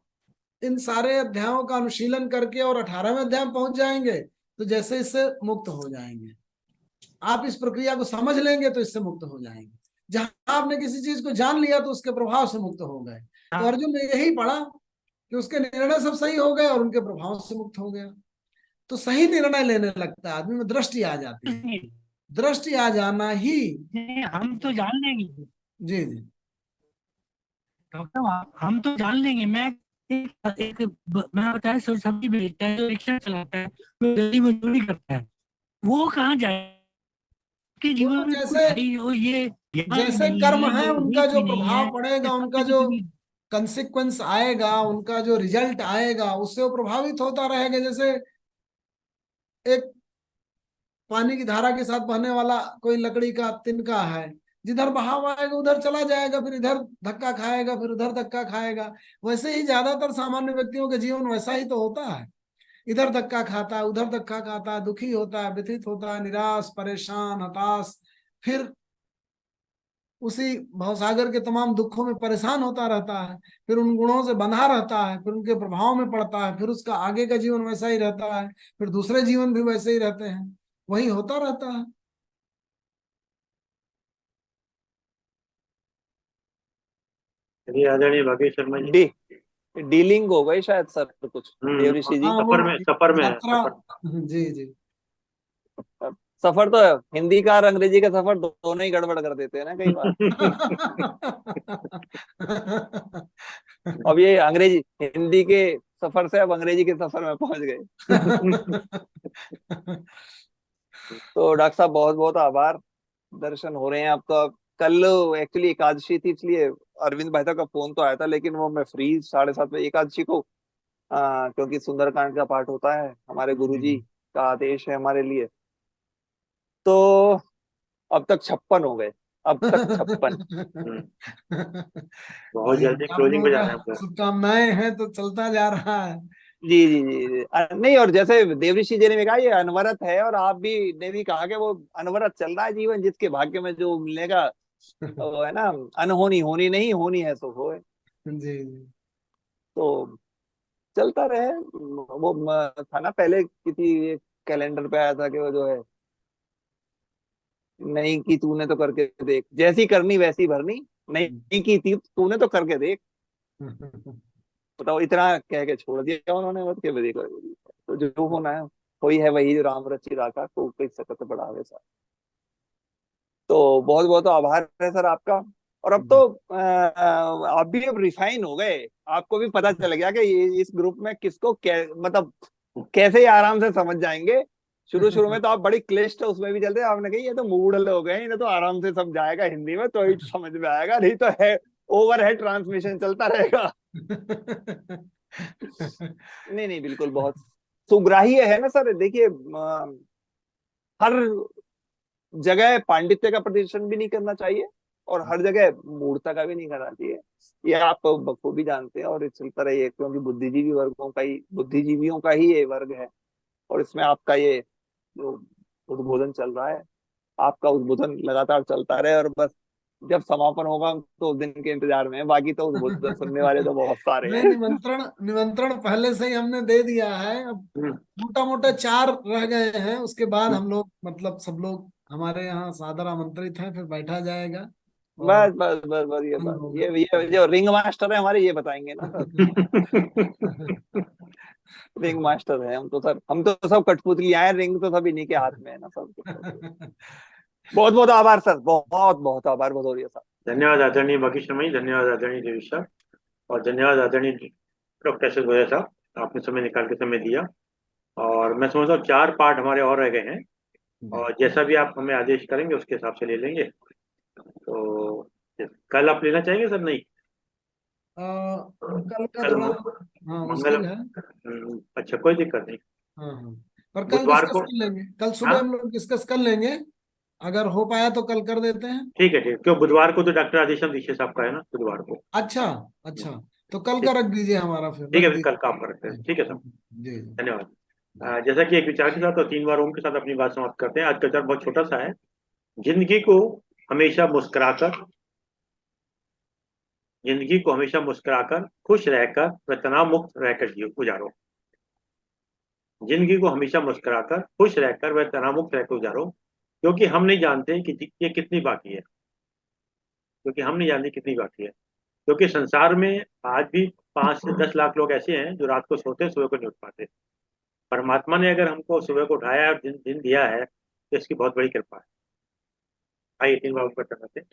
इन सारे अध्यायों का अनुशीलन करके और 18वें अध्याय में पहुंच जाएंगे, तो जैसे इससे मुक्त हो जाएंगे। आप इस प्रक्रिया को समझ लेंगे तो इससे मुक्त हो जाएंगे। जहां आपने किसी चीज को जान लिया तो उसके प्रभाव से मुक्त हो गए। तो अर्जुन ने यही पढ़ा कि उसके निर्णय सब सही हो गए और उनके प्रभाव से मुक्त हो गया। तो सही निर्णय लेने लगता है, आदमी में दृष्टि आ जाती है। नहीं, दृष्टि आ जाना ही। हम तो जान लेंगे जी जी। डॉक्टर साहब, हम तो जान लेंगे। मैं मैं बताया, सब्जी बेचता है, जो रिक्शा चलाता है, जो दिल्ली मजदूरी करता है, वो कहाँ जाए के वो तो जीवन में कुछ जैसे है ही, वो ये यहाँ जैसे नहीं कर्म है, है, ये उनका ठीक जो भी नहीं है, प्रभाव ये पड़ेगा, उनका सबसे जो कुछ भी। कंसिक्वेंस आएगा, उनका जो रिजल्ट आएगा, उससे वो प्रभावित होता रहेगा। जैसे एक पानी की धारा के साथ बहने वाला कोई लकड़ी का तिनका है, जिधर बहाव आएगा उधर चला जाएगा, फिर इधर धक्का खाएगा, फिर उधर धक्का खाएगा। वैसे ही ज्यादातर सामान्य व्यक्तियों के जीवन वैसा ही तो होता है। इधर धक्का खाता है, उधर धक्का खाता है, दुखी होता है, व्यथित होता है, निराश, परेशान, हताश, फिर उसी भवसागर के तमाम दुखों में परेशान होता रहता है, फिर उन गुणों से बंधा रहता है, फिर उनके प्रभाव में पड़ता है, फिर उसका आगे का जीवन वैसा ही रहता है, फिर दूसरे जीवन भी वैसे ही रहते हैं। वही होता रहता है। चलिए आदरणीय भागेश शर्मा जी। डी डीलिंग हो गई शायद सर कुछ, देवऋषि जी। हाँ, वो सफर में है, यात्रा। सफर। जी जी। सफर तो हिंदी का और अंग्रेजी का सफर दोनों ही गड़बड़ कर देते हैं ना कई बार। अब ये अंग्रेजी हिंदी के सफर से अब अंग्रेजी के सफर में पहुंच गए। तो डॉक्टर साहब बहुत बहुत आभार, दर्शन हो रहे हैं अब तो। अब कल एक्चुअली एकादशी थी, इसलिए अरविंद भाई का फोन तो आया था, लेकिन वो मैं फ्री 7:30 एकादशी को, क्योंकि सुंदरकांड का पाठ होता है, हमारे गुरुजी का आदेश है हमारे लिए। तो अब तक 56 हो गए, अब तक 56। हम्म, बहुत जी, जल्दी आप क्लोजिंग लोगों पे जाना है का हमको। शुभकामनाएं हैं, तो चलता जा रहा है। जी जी जी नहीं, और जैसे देवऋषि जी ने भी कहा ये अनवरत है, और आप भी ने भी कहा कि वो अनवरत चल रहा है जीवन, जिसके भाग्य में जो मिलेगा वो है ना, अनहोनी होनी नहीं, होनी है सो होए। जी जी। तो चलता रहे। वो था ना पहले किसी कैलेंडर पे आया था कि वो जो है, नहीं की तूने तो करके देख, जैसी करनी वैसी भरनी, नहीं की थी तूने तो करके देख। बताओ, इतना कह के छोड़ दिया उन्होंने, मत के देखो। तो जो होना है वही है, वही जो राम रचि राखा को कोई सकत बढ़ावे सा। तो बहुत बहुत आभार है सर आपका। और अब तो आप भी अब रिफाइन हो गए, आपको भी पता चल गया कि ये इस ग्रुप में किसको मतलब कैसे ही आराम से समझ जाएंगे। शुरू शुरू में तो आप बड़ी क्लिष्ट उसमें भी चलते, आपने कही ये तो मूड हो गए, इन्हें तो आराम से समझाएगा हिंदी में तो ही समझ में आएगा, नहीं तो है ओवर हेड ट्रांसमिशन चलता रहेगा। नहीं नहीं, बिल्कुल बहुत सुग्राह्य है ना सर। देखिए हर जगह पांडित्य का प्रदर्शन भी नहीं करना चाहिए, और हर जगह मूर्खता का भी नहीं करना चाहिए। ये आप बखूबी जानते हैं, और ये चलता रही, क्योंकि बुद्धिजीवियों का ही ये वर्ग है। और इसमें आपका ये जो उद्बोधन चल रहा है, आपका उद्बोधन लगातार चलता रहे, और बस जब समापन होगा तो उस दिन के इंतजार में है, बाकी तो उद्बोधन सुनने वाले तो बहुत सारे नहीं, हैं। निमंत्रण निमंत्रण पहले से ही हमने दे दिया है। अब हम्म, मोटा मोटा 4 रह गए हैं, उसके बाद हम लोग, मतलब सब लोग हमारे यहाँ सादर आमंत्रित हैं, फिर बैठा जाएगा और बस बस बस बस, ये आनंद बस होगा। ये जो रिंग मास्टर है हमारे, ये बताएंगे ना सर। रिंग मास्टर है हम तो सर, हम तो सब कठपुतली आए, रिंग तो सब इन्हीं के हाथ में है ना सब। बहुत बहुत आभार सर, बहुत बहुत आभार भदौरिया साहब। धन्यवाद आदरणीय भागेश शर्मा जी, धन्यवाद आदरणीय देवेश साहब, और धन्यवाद आदरणीय डॉक्टर एस एस गोयल साहब, आपने समय निकाल के समय दिया। और मैं समझता हूँ 4 पार्ट हमारे और रह गए हैं, और जैसा भी आप हमें आदेश करेंगे उसके हिसाब से ले लेंगे। तो कल आप लेना चाहेंगे सर? नहीं, कल का कल थोड़ा, हाँ, मंगल। मुश्किल है। अच्छा, कोई दिक्कत नहीं। हाँ हाँ, पर कल बुधवार डिस्कस को। कर लेंगे, कल हाँ, सुबह हम लोग डिस्कस कर लेंगे। अगर हो पाया तो कल कर देते हैं। ठीक है, ठीक, क्यों बुधवार को तो डॉक्टर आदिशम दीक्षित साहब का है ना, बुधवार को। अच्छा अच्छा, तो कल का ठीक, रख दीजिए, हमारा फिर ठीक रख है, फिर कल दीजिए। काम करते हैं, ठीक है सर। जी धन्यवाद। जी। जैसा कि एक विचार के साथ और 3 बार ओम के साथ अपनी बात समाप्त करते हैं। आज का विचार बहुत छोटा सा है। हमेशा मुस्कुराकर जिंदगी को हमेशा मुस्कुराकर, खुश रहकर व तनाव मुक्त रहकर जियो, गुजारो। जिंदगी को हमेशा मुस्कुराकर, खुश रहकर व तनाव मुक्त रहकर गुजारो, क्योंकि हम नहीं जानते कि ये कितनी बाकी है। क्योंकि हम नहीं जानते कितनी बाकी है। क्योंकि संसार में आज भी 5 से 10 लाख लोग ऐसे हैं जो रात को सोते हैं, सुबह को नहीं उठ पाते। परमात्मा ने अगर हमको सुबह को उठाया और दिन दिया है तो इसकी बहुत बड़ी कृपा है। आइए 3 बार ऊपर करते हैं।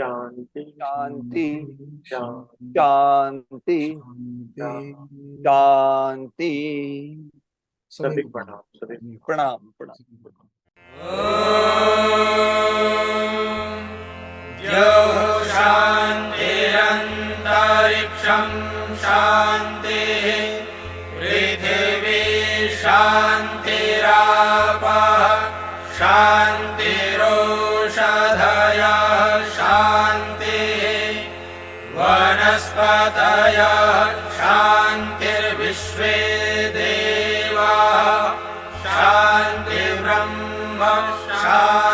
शांति शांति शांति शांति शांति। सभी प्रणाम, सभी प्रणाम प्रणाम। शान्तिरन्तरिक्षं शान्तिः पृथिवी शान्तिरापः शान्तिरोषधयः शान्तिः वनस्पतयः शान्तिर्विश्वे देवाः शान्तिर्ब्रह्म शान्तिः